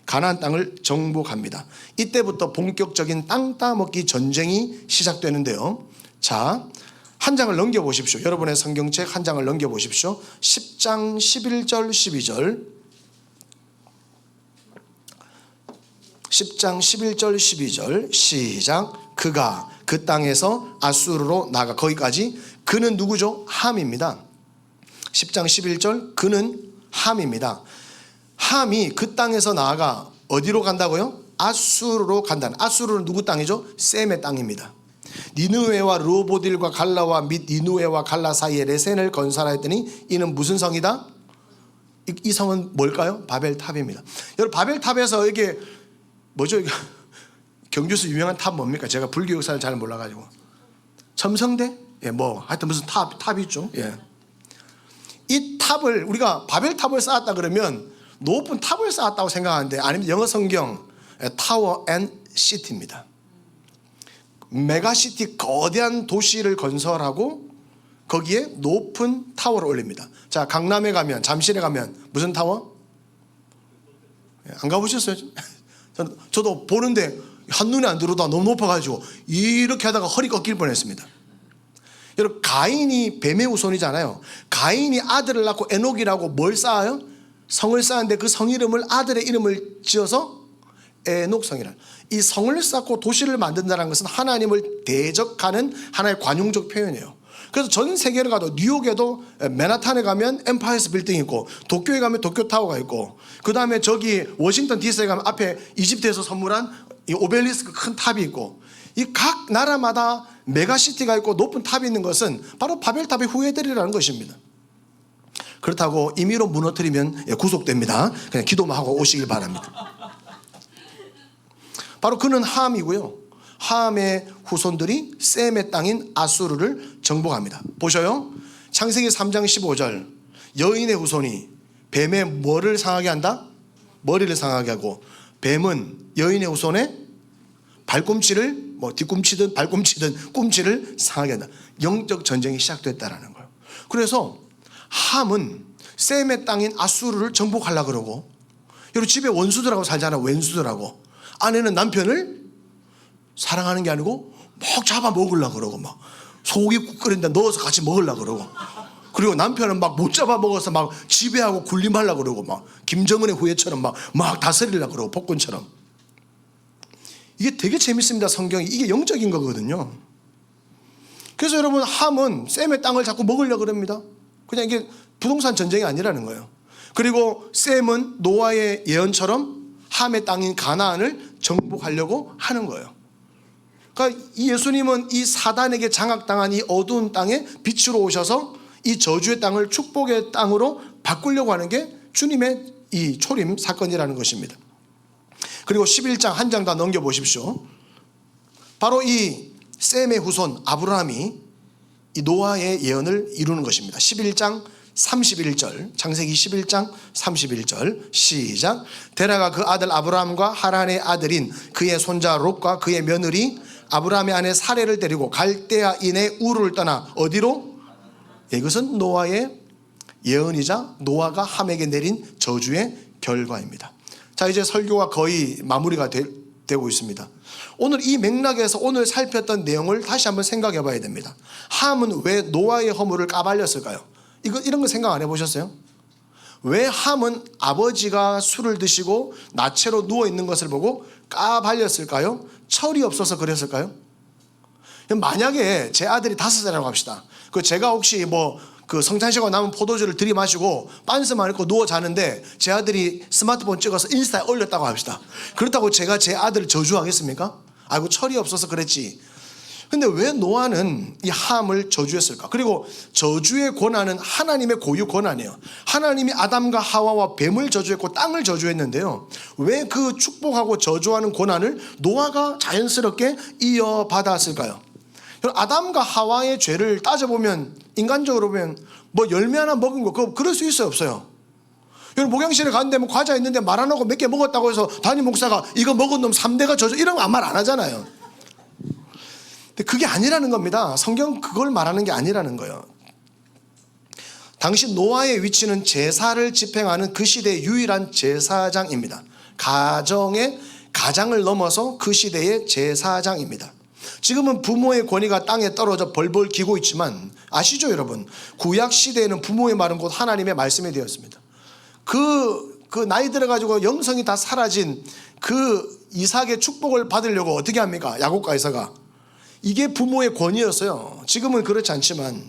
S1: 가나안 땅을 정복합니다. 이때부터 본격적인 땅 따먹기 전쟁이 시작되는데요. 자, 한 장을 넘겨보십시오. 여러분의 성경책 한 장을 넘겨보십시오. 10장 11절 12절 10장 11절 12절 시작. 그가 그 땅에서 아수르로 나가. 거기까지. 그는 누구죠? 함입니다. 10장 11절, 그는 함입니다. 함이 그 땅에서 나아가 어디로 간다고요? 아수르로 간다. 아수르는 누구 땅이죠? 셈의 땅입니다. 니느웨와 르호보딜과 갈라와 및 니느웨와 갈라 사이에 레센을 건설하였더니 이는 무슨 성이다? 이 성은 뭘까요? 바벨탑입니다. 여러분, 바벨탑에서 이게 뭐죠? 경주에서 유명한 탑 뭡니까? 제가 불교 역사를 잘 몰라가지고 첨성대? 예, 뭐 하여튼 무슨 탑이 있죠. 예. 이 탑을, 우리가 바벨탑을 쌓았다 그러면 높은 탑을 쌓았다고 생각하는데, 아니면 영어 성경 타워 앤 시티입니다. 메가시티, 거대한 도시를 건설하고 거기에 높은 타워를 올립니다. 자, 강남에 가면, 잠실에 가면 무슨 타워? 안 가보셨어요? 저도 보는데 한눈에 안 들어오다 너무 높아가지고 이렇게 하다가 허리 꺾일 뻔했습니다. 여러분, 가인이 뱀의 후손이잖아요. 가인이 아들을 낳고 에녹이라고 뭘 쌓아요? 성을 쌓았는데 그 성 이름을, 아들의 이름을 지어서 에녹성이라. 이 성을 쌓고 도시를 만든다는 것은 하나님을 대적하는 하나의 관용적 표현이에요. 그래서 전 세계를 가도, 뉴욕에도 맨하탄에 가면 엠파이어 빌딩이 있고, 도쿄에 가면 도쿄 타워가 있고, 그 다음에 저기 워싱턴 DC에 가면 앞에 이집트에서 선물한 이 오벨리스크 큰 탑이 있고, 이 각 나라마다 메가시티가 있고 높은 탑이 있는 것은 바로 바벨탑의 후예들이라는 것입니다. 그렇다고 임의로 무너뜨리면 구속됩니다. 그냥 기도만 하고 오시길 바랍니다. 바로 그는 함이고요. 함의 후손들이 셈의 땅인 아수르를 정복합니다. 보셔요. 창세기 3장 15절 여인의 후손이 뱀의 뭐를 상하게 한다? 머리를 상하게 하고 뱀은 여인의 후손의 발꿈치를 뒤꿈치든 발꿈치든 꿈치를 상하게 한다. 영적 전쟁이 시작됐다라는 거예요. 그래서 함은 셈의 땅인 아수르를 정복하려고 그러고, 여러분 집에 원수들하고 살잖아요. 왼수들하고. 아내는 남편을 사랑하는 게 아니고 막 잡아 먹으려고 그러고, 막 소고기 국 끓인다 넣어서 같이 먹으려고 그러고, 그리고 남편은 막 못 잡아 먹어서 막 지배하고 군림하려고 그러고, 막 김정은의 후예처럼 막 다스리려고 그러고, 폭군처럼. 이게 되게 재밌습니다. 성경이. 이게 영적인 거거든요. 그래서 여러분, 함은 셈의 땅을 자꾸 먹으려고 그럽니다. 그냥 이게 부동산 전쟁이 아니라는 거예요. 그리고 셈은 노아의 예언처럼 함의 땅인 가나안을 정복하려고 하는 거예요. 그러니까 이 예수님은 이 사단에게 장악당한 이 어두운 땅에 빛으로 오셔서 이 저주의 땅을 축복의 땅으로 바꾸려고 하는 게 주님의 이 초림 사건이라는 것입니다. 그리고 11장 한 장 다 넘겨보십시오. 바로 이 셈의 후손 아브라함이 이 노아의 예언을 이루는 것입니다. 11장 31절, 창세기 11장 31절 시작. 데라가 그 아들 아브라함과 하란의 아들인 그의 손자 롯과 그의 며느리 아브라함의 아내 사레를 데리고 갈대아인의 우르를 떠나 어디로? 이것은 노아의 예언이자 노아가 함에게 내린 저주의 결과입니다. 자, 이제 설교가 거의 마무리가 되고 있습니다. 오늘 이 맥락에서 오늘 살폈던 내용을 다시 한번 생각해 봐야 됩니다. 함은 왜 노아의 허물을 까발렸을까요? 이런 거 생각 안 해보셨어요? 왜 함은 아버지가 술을 드시고 나체로 누워있는 것을 보고 까발렸을까요? 철이 없어서 그랬을까요? 만약에 제 아들이 5살이라고 합시다. 제가 혹시 그 성찬식하고 남은 포도주를 들이마시고 빤스만 입고 누워 자는데 제 아들이 스마트폰 찍어서 인스타에 올렸다고 합시다. 그렇다고 제가 제 아들을 저주하겠습니까? 아이고 철이 없어서 그랬지. 근데 왜 노아는 이 함을 저주했을까? 그리고 저주의 권한은 하나님의 고유 권한이에요. 하나님이 아담과 하와와 뱀을 저주했고 땅을 저주했는데요, 왜 그 축복하고 저주하는 권한을 노아가 자연스럽게 이어받았을까요? 아담과 하와의 죄를 따져보면, 인간적으로 보면 열매 하나 먹은 거 그럴 수 있어요, 없어요? 여러분 목양실에 갔는데 과자 있는데 말 안 하고 몇 개 먹었다고 해서 담임 목사가 이거 먹은 놈 3대가 저주, 이런 거 말 안 하잖아요. 근데 그게 아니라는 겁니다. 성경 그걸 말하는 게 아니라는 거예요. 당시 노아의 위치는 제사를 집행하는 그 시대의 유일한 제사장입니다. 가장을 넘어서 그 시대의 제사장입니다. 지금은 부모의 권위가 땅에 떨어져 벌벌 기고 있지만 아시죠 여러분? 구약 시대에는 부모의 말은 곧 하나님의 말씀이 되었습니다. 그 나이 들어가지고 영성이 다 사라진 그 이삭의 축복을 받으려고 어떻게 합니까? 야곱과 이삭아. 이게 부모의 권위였어요. 지금은 그렇지 않지만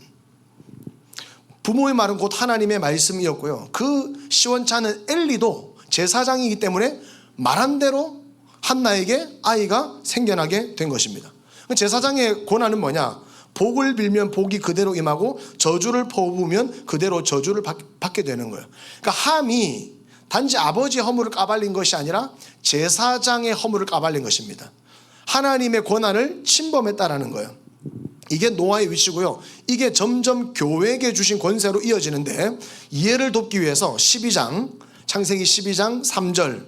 S1: 부모의 말은 곧 하나님의 말씀이었고요. 그 시원찮은 엘리도 제사장이기 때문에 말한 대로 한나에게 아이가 생겨나게 된 것입니다. 제사장의 권한은 뭐냐? 복을 빌면 복이 그대로 임하고 저주를 퍼부으면 그대로 저주를 받게 되는 거예요. 그러니까 함이 단지 아버지의 허물을 까발린 것이 아니라 제사장의 허물을 까발린 것입니다. 하나님의 권한을 침범했다라는 거예요. 이게 노아의 위치고요. 이게 점점 교회에게 주신 권세로 이어지는데, 이해를 돕기 위해서 12장, 창세기 12장 3절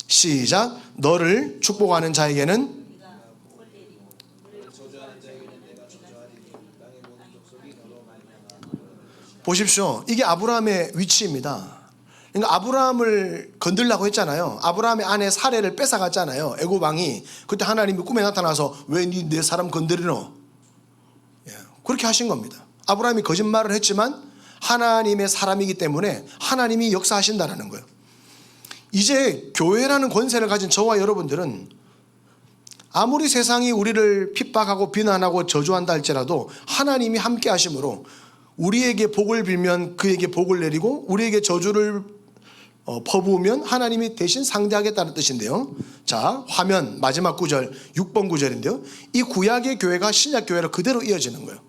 S1: 시작. 너를 축복하는 자에게는 보십시오. 이게 아브라함의 위치입니다. 그러니까 아브라함을 건들려고 했잖아요. 아브라함의 아내 사레를 뺏어갔잖아요. 애굽 왕이. 그때 하나님이 꿈에 나타나서 왜 내 사람 건드리노? 그렇게 하신 겁니다. 아브라함이 거짓말을 했지만 하나님의 사람이기 때문에 하나님이 역사하신다는 거예요. 이제 교회라는 권세를 가진 저와 여러분들은 아무리 세상이 우리를 핍박하고 비난하고 저주한다 할지라도 하나님이 함께 하심으로 우리에게 복을 빌면 그에게 복을 내리고 우리에게 저주를 퍼부으면 하나님이 대신 상대하겠다는 뜻인데요. 자, 화면 마지막 구절 6번 구절인데요. 이 구약의 교회가 신약 교회로 그대로 이어지는 거예요.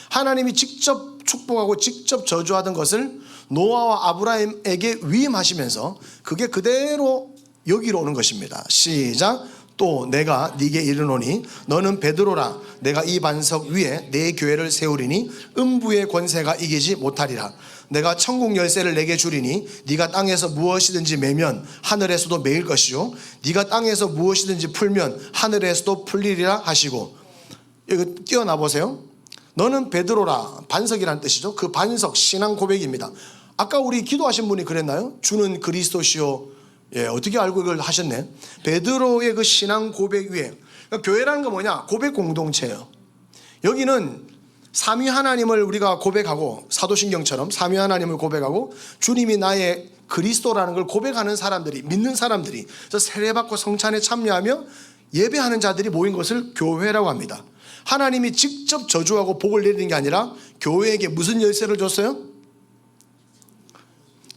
S1: 하나님이 직접 축복하고 직접 저주하던 것을 노아와 아브라함에게 위임하시면서 그게 그대로 여기로 오는 것입니다. 시작. 또 내가 네게 이르노니 너는 베드로라. 내가 이 반석 위에 내 교회를 세우리니 음부의 권세가 이기지 못하리라. 내가 천국 열쇠를 내게 주리니 네가 땅에서 무엇이든지 매면 하늘에서도 매일 것이요 네가 땅에서 무엇이든지 풀면 하늘에서도 풀리리라 하시고. 이거 띄어나 보세요. 너는 베드로라. 반석이라는 뜻이죠. 그 반석 신앙 고백입니다. 아까 우리 기도하신 분이 그랬나요? 주는 그리스도시요. 예, 어떻게 알고 이걸 하셨네? 베드로의 그 신앙 고백 위에. 그러니까 교회라는 건 뭐냐? 고백 공동체예요. 여기는 삼위 하나님을 우리가 고백하고, 사도신경처럼 삼위 하나님을 고백하고 주님이 나의 그리스도라는 걸 고백하는 사람들이, 믿는 사람들이 세례받고 성찬에 참여하며 예배하는 자들이 모인 것을 교회라고 합니다. 하나님이 직접 저주하고 복을 내리는 게 아니라 교회에게 무슨 열쇠를 줬어요?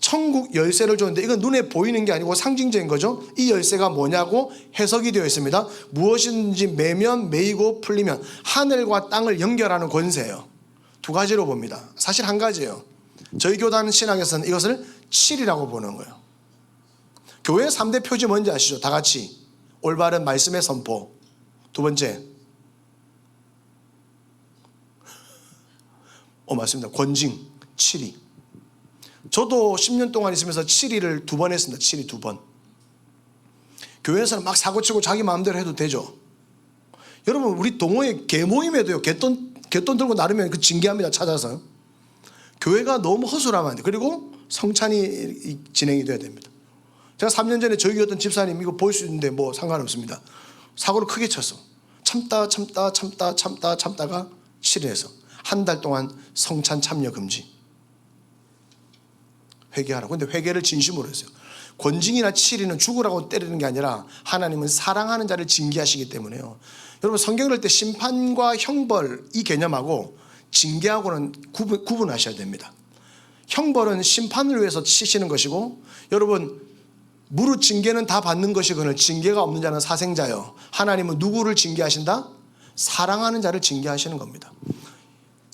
S1: 천국 열쇠를 줬는데 이건 눈에 보이는 게 아니고 상징적인 거죠. 이 열쇠가 뭐냐고 해석이 되어 있습니다. 무엇인지 매면 매이고 풀리면 하늘과 땅을 연결하는 권세예요. 두 가지로 봅니다. 사실 한 가지예요. 저희 교단 신학에서는 이것을 7이라고 보는 거예요. 교회 3대 표지 뭔지 아시죠? 다 같이 올바른 말씀의 선포. 두 번째, 맞습니다. 권징 7이. 저도 10년 동안 있으면서 7위를 2번 했습니다. 7위 2번. 교회에서는 막 사고치고 자기 마음대로 해도 되죠. 여러분 우리 동호회 개모임에도요, 갯돈 들고 나르면 그 징계합니다. 찾아서. 교회가 너무 허술하면 안 돼. 그리고 성찬이 진행이 돼야 됩니다. 제가 3년 전에 저희 교회 어떤 집사님 이거 볼 수 있는데 뭐 상관없습니다. 사고를 크게 쳤어. 참다가 7회에서 한 달 동안 성찬 참여 금지. 회개하라고. 근데 회개를 진심으로 했어요. 권징이나 7위는 죽으라고 때리는 게 아니라 하나님은 사랑하는 자를 징계하시기 때문에요. 여러분 성경을 할 때 심판과 형벌 이 개념하고 징계하고는 구분하셔야 됩니다. 형벌은 심판을 위해서 치시는 것이고, 여러분 무릇 징계는 다 받는 것이거늘 징계가 없는 자는 사생자요. 하나님은 누구를 징계하신다? 사랑하는 자를 징계하시는 겁니다.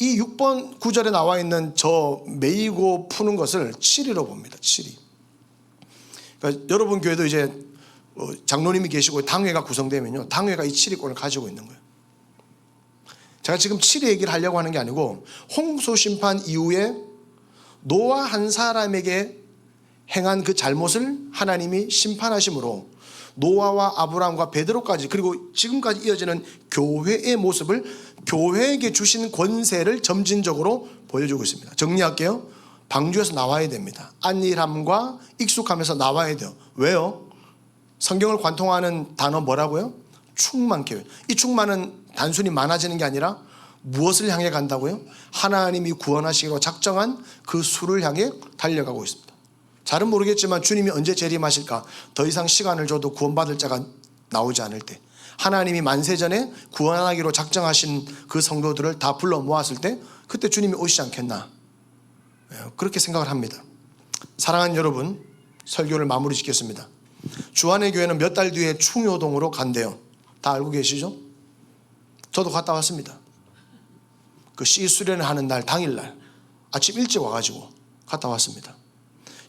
S1: 이 6번 구절에 나와 있는 저 매이고 푸는 것을 7위로 봅니다. 7위. 그러니까 여러분 교회도 이제 장로님이 계시고 당회가 구성되면요, 당회가 이 7위권을 가지고 있는 거예요. 제가 지금 7위 얘기를 하려고 하는 게 아니고, 홍수 심판 이후에 노아 한 사람에게 행한 그 잘못을 하나님이 심판하심으로 노아와 아브라함과 베드로까지, 그리고 지금까지 이어지는 교회의 모습을, 교회에게 주신 권세를 점진적으로 보여주고 있습니다. 정리할게요. 방주에서 나와야 됩니다. 안일함과 익숙함에서 나와야 돼요. 왜요? 성경을 관통하는 단어 뭐라고요? 충만케요. 이 충만은 단순히 많아지는 게 아니라 무엇을 향해 간다고요? 하나님이 구원하시기로 작정한 그 수를 향해 달려가고 있습니다. 잘은 모르겠지만 주님이 언제 재림하실까? 더 이상 시간을 줘도 구원받을 자가 나오지 않을 때, 하나님이 만세전에 구원하기로 작정하신 그 성도들을 다 불러 모았을 때, 그때 주님이 오시지 않겠나, 그렇게 생각을 합니다. 사랑하는 여러분, 설교를 마무리 짓겠습니다. 주안의 교회는 몇 달 뒤에 충효동으로 간대요. 다 알고 계시죠? 저도 갔다 왔습니다. 그 시 수련을 하는 날 당일날 아침 일찍 와가지고 갔다 왔습니다.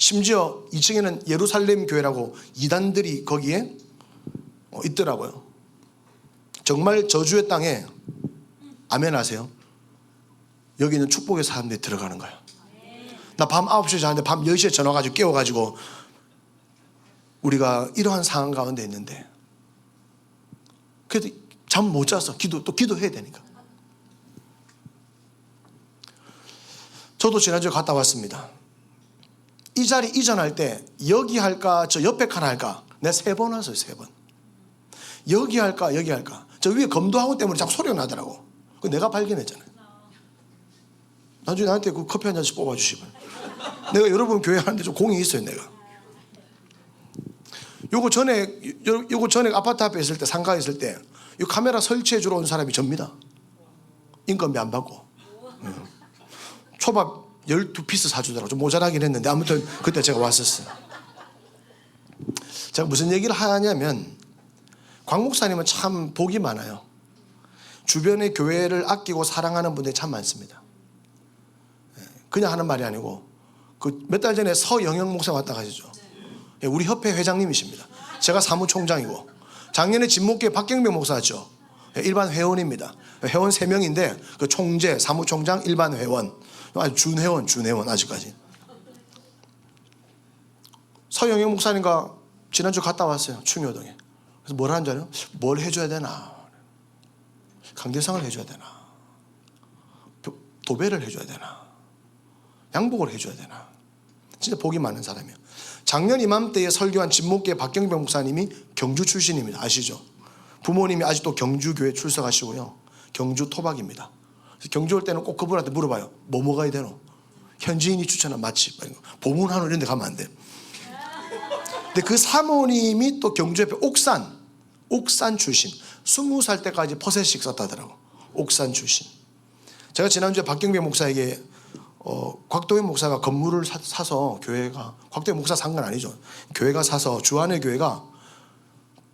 S1: 심지어 2층에는 예루살렘 교회라고 이단들이 거기에 있더라고요. 정말 저주의 땅에, 아멘 하세요, 여기는 축복의 사람들이 들어가는 거예요. 나 밤 9시에 자는데 밤 10시에 전화 가지고 깨워가지고 우리가 이러한 상황 가운데 있는데, 그래도 잠 못 자서 기도해야 되니까. 저도 지난주에 갔다 왔습니다. 이 자리 이전할 때 여기 할까 저 옆에 칸 할까 내가 3번 왔어요. 3번. 여기 할까 여기 할까. 저 위에 검도하고 때문에 자꾸 소리가 나더라고. 그 내가 발견했잖아요. 나중에 나한테 그 커피 한 잔씩 뽑아주시면, 내가 여러분 교회 하는데 좀 공이 있어요. 내가 요거 전에 아파트 앞에 있을 때, 상가에 있을 때 이 카메라 설치해 주러 온 사람이 접니다. 인건비 안 받고. 초밥 12피스 사주더라고. 좀 모자라긴 했는데 아무튼 그때 제가 왔었어요. 제가 무슨 얘기를 하냐면 광 목사님은 참 복이 많아요. 주변의 교회를 아끼고 사랑하는 분들이 참 많습니다. 그냥 하는 말이 아니고 그 몇 달 전에 서영영 목사 왔다 가시죠. 우리 협회 회장님이십니다. 제가 사무총장이고 작년에 진목교회 박경병 목사 왔죠. 일반 회원입니다. 회원 3명인데 그 총재, 사무총장, 일반 회원, 아주 준회원 아직까지. 서영영 목사님과 지난주 갔다 왔어요. 충효동에. 그래서 뭘 하는 줄 알아요? 뭘 해줘야 되나? 강대상을 해줘야 되나? 도배를 해줘야 되나? 양복을 해줘야 되나? 진짜 복이 많은 사람이에요. 작년 이맘때에 설교한 진목교회 박경병 목사님이 경주 출신입니다. 아시죠? 부모님이 아직도 경주교회 출석하시고요. 경주 토박입니다. 경주 올 때는 꼭 그분한테 물어봐요. 뭐 먹어야 되노? 현지인이 추천한 맛집, 보문한우 이런 데 가면 안 돼. 근데 그 사모님이 또 경주 옆에 옥산 출신. 20살 때까지 퍼센식 썼다더라고. 옥산 출신. 제가 지난주에 박경병 목사에게 곽도현 목사가 건물을 사서 교회가, 곽도현 목사 산 건 아니죠. 교회가 사서 주안의 교회가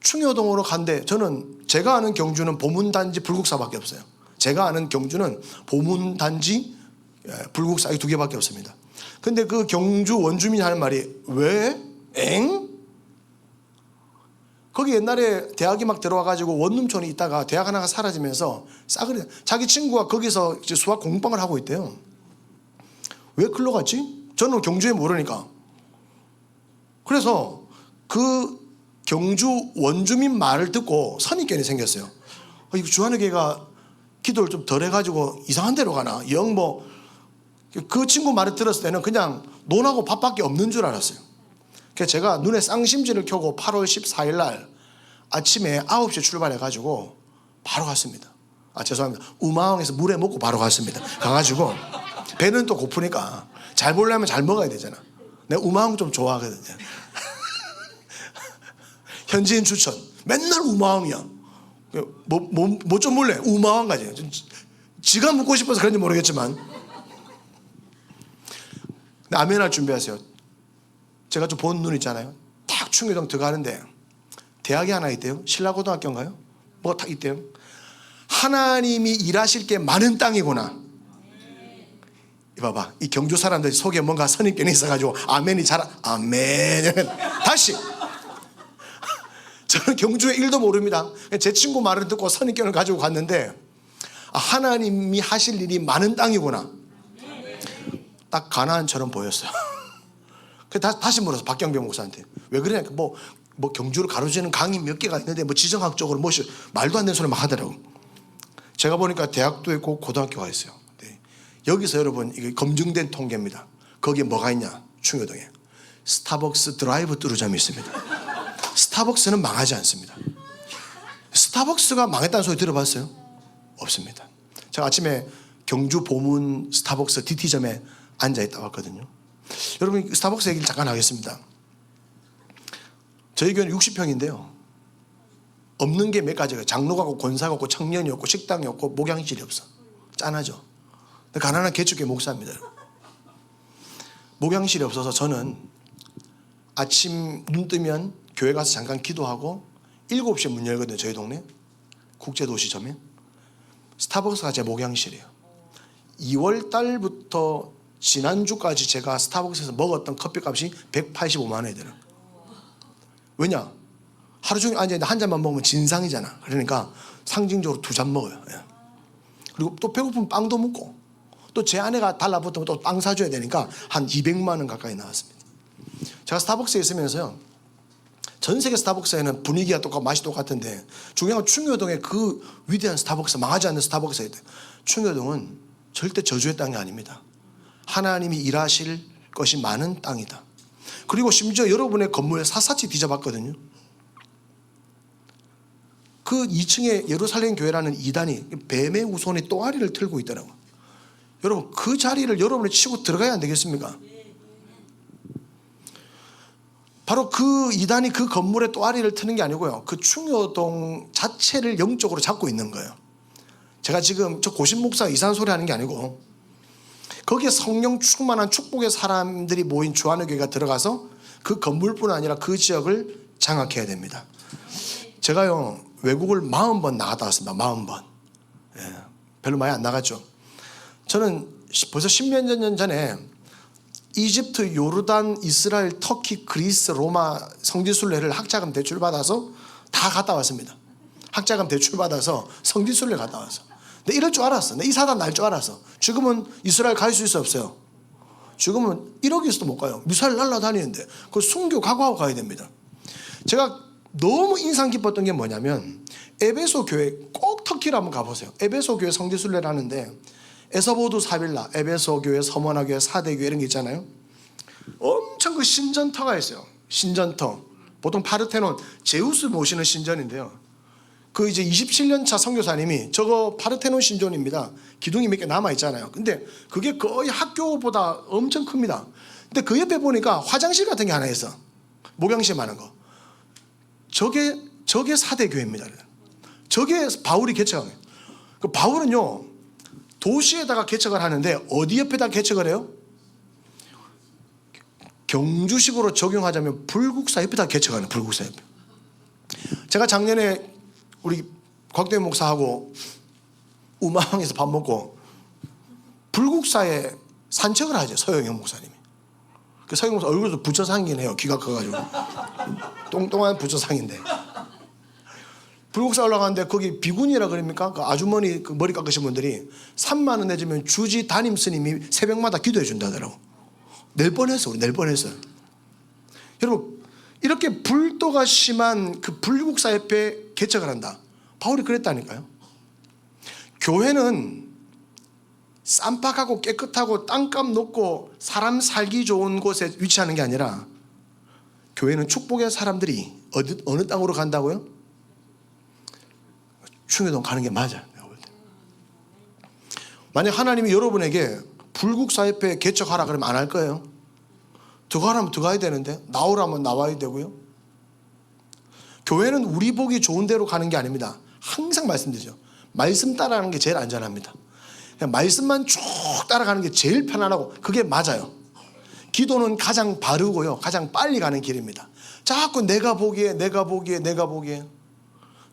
S1: 충효동으로 간대. 저는 제가 아는 경주는 보문단지 불국사밖에 없어요. 제가 아는 경주는 보문단지 불국사 이 2개밖에 없습니다. 근데 그 경주 원주민이 하는 말이 왜? 엥? 거기 옛날에 대학이 막 들어와가지고 원룸촌에 있다가 대학 하나가 사라지면서 싸그리 자기 친구가 거기서 이제 수학 공부방을 하고 있대요. 왜 글로 갔지? 저는 경주에 모르니까. 그래서 그 경주 원주민 말을 듣고 선입견이 생겼어요. 이거 주한의 교회가 기도를 좀 덜 해가지고 이상한 데로 가나? 그 친구 말을 들었을 때는 그냥 논하고 밥밖에 없는 줄 알았어요. 그래서 제가 눈에 쌍심지를 켜고 8월 14일 날 아침에 9시에 출발해가지고 바로 갔습니다. 죄송합니다. 우마왕에서 물에 먹고 바로 갔습니다. 가가지고 배는 또 고프니까 잘 보려면 잘 먹어야 되잖아. 내가 우마왕 좀 좋아하거든요. 현지인 추천. 맨날 우마왕이야. 뭐 좀 몰래 우마왕 가지. 지가 묻고 싶어서 그런지 모르겠지만. 아멘할 준비하세요. 제가 좀 본 눈 있잖아요. 딱 충효동 들어가는데 대학이 하나 있대요. 신라고등학교인가요? 뭐가 딱 있대요. 하나님이 일하실 게 많은 땅이구나. 이봐봐, 이 경주 사람들 속에 뭔가 선입견이 있어가지고 아멘이 잘 아멘. 다시. 저는 경주에 1도 모릅니다. 제 친구 말을 듣고 선입견을 가지고 갔는데 하나님이 하실 일이 많은 땅이구나. 딱 가나안처럼 보였어요. 다시 물어서 박경병 목사한테 왜 그러냐. 뭐 경주를 가로지르는 강이 몇 개가 있는데 뭐 지정학적으로 말도 안 되는 소리 막 하더라고. 제가 보니까 대학도 있고 고등학교가 있어요. 네. 여기서 여러분 이게 검증된 통계입니다. 거기에 뭐가 있냐? 충효동에 스타벅스 드라이브 뚜루점이 있습니다. 스타벅스는 망하지 않습니다. 스타벅스가 망했다는 소리 들어봤어요? 없습니다. 제가 아침에 경주 보문 스타벅스 DT점에 앉아있다 왔거든요. 여러분 스타벅스 얘기를 잠깐 하겠습니다. 저희 교회는 60평인데요 없는 게 몇 가지가 장로가 없고 권사가 없고 청년이 없고 식당이 없고 목양실이 없어. 짠하죠. 가난한 개척교회 목사입니다. 목양실이 없어서 저는 아침 눈 뜨면 교회 가서 잠깐 기도하고 7시에 문 열거든요. 저희 동네 국제도시점에. 스타벅스가 제 목양실이에요. 2월 달부터 지난주까지 제가 스타벅스에서 먹었던 커피값이 185만 원이 들어요. 왜냐? 하루 종일 앉아있는데 한 잔만 먹으면 진상이잖아. 그러니까 상징적으로 2잔 먹어요. 그리고 또 배고프면 빵도 먹고 또 제 아내가 달라붙으면 또 빵 사줘야 되니까 한 200만 원 가까이 나왔습니다. 제가 스타벅스에 있으면서요, 전 세계 스타벅스에는 분위기가 똑같고 맛이 똑같은데 중요한 건 충효동의 그 위대한 스타벅스, 망하지 않는 스타벅스에 충효동은 절대 저주의 땅이 아닙니다. 하나님이 일하실 것이 많은 땅이다. 그리고 심지어 여러분의 건물에 샅샅이 뒤져봤거든요. 그 2층에 예루살렘 교회라는 이단이 뱀의 우손에 또아리를 틀고 있더라고요. 여러분 그 자리를 여러분이 치고 들어가야 안 되겠습니까? 바로 그 이단이 그 건물에 또아리를 트는 게 아니고요, 그 충효동 자체를 영적으로 잡고 있는 거예요. 제가 지금 저 고신 목사가 이상한 소리 하는 게 아니고 거기에 성령 충만한 축복의 사람들이 모인 주안의 교회가 들어가서 그 건물뿐 아니라 그 지역을 장악해야 됩니다. 제가요 외국을 40번 나갔다 왔습니다. 40번. 별로 많이 안 나갔죠. 저는 벌써 10몇 년 전에 이집트, 요르단, 이스라엘, 터키, 그리스, 로마 성지순례를 학자금 대출 받아서 다 갔다 왔습니다. 학자금 대출 받아서 성지순례 갔다 왔어. 근데 이럴 줄 알았어. 이 사단 날 줄 알았어. 지금은 이스라엘 갈 수 있어 없어요? 지금은 1억 있어도 못 가요. 미사일 날라다니는데 그 순교 각오하고 가야 됩니다. 제가 너무 인상 깊었던 게 뭐냐면 에베소 교회, 꼭 터키를 한번 가보세요. 에베소 교회 성지순례를 하는데 에서보두 사빌라, 에베소 교회, 서머나 교회, 사대 교회 이런 게 있잖아요. 엄청 그 신전터가 있어요. 신전터. 보통 파르테논, 제우스 모시는 신전인데요. 그 이제 27년 차 선교사님이 저거 파르테논 신전입니다. 기둥이 몇 개 남아 있잖아요. 근데 그게 거의 학교보다 엄청 큽니다. 근데 그 옆에 보니까 화장실 같은 게 하나 있어. 목양실 많은 거. 저게 사대 교회입니다. 저게 바울이 개척한 거예요. 그 바울은요 도시에다가 개척을 하는데 어디 옆에다 개척을 해요? 경주식으로 적용하자면 불국사 옆에다 개척하는, 불국사 옆에. 제가 작년에 우리 곽도현 목사하고 우마항에서 밥 먹고 불국사에 산책을 하죠. 서영영 목사님이. 그 서영영 목사 얼굴도 부처상이긴 해요. 귀가 커가지고 똥똥한 부처상인데 불국사 올라가는데 거기 비군이라 그럽니까? 그 아주머니 그 머리 깎으신 분들이 3만 원 내주면 주지 담임 스님이 새벽마다 기도해 준다더라고. 낼 뻔했어. 우리 낼 뻔했어요. 여러분 이렇게 불도가 심한 그 불국사 옆에 개척을 한다. 바울이 그랬다니까요. 교회는 쌈박하고 깨끗하고 땅값 높고 사람 살기 좋은 곳에 위치하는 게 아니라 교회는 축복의 사람들이 어느 땅으로 간다고요? 충효동 가는 게 맞아요. 만약 하나님이 여러분에게 불국사 옆에 개척하라 그러면 안 할 거예요. 들어가라면 들어가야 되는데 나오라면 나와야 되고요. 교회는 우리 보기 좋은 대로 가는 게 아닙니다. 항상 말씀드리죠. 말씀 따라가는 게 제일 안전합니다. 그냥 말씀만 쭉 따라가는 게 제일 편안하고 그게 맞아요. 기도는 가장 바르고요. 가장 빨리 가는 길입니다. 자꾸 내가 보기에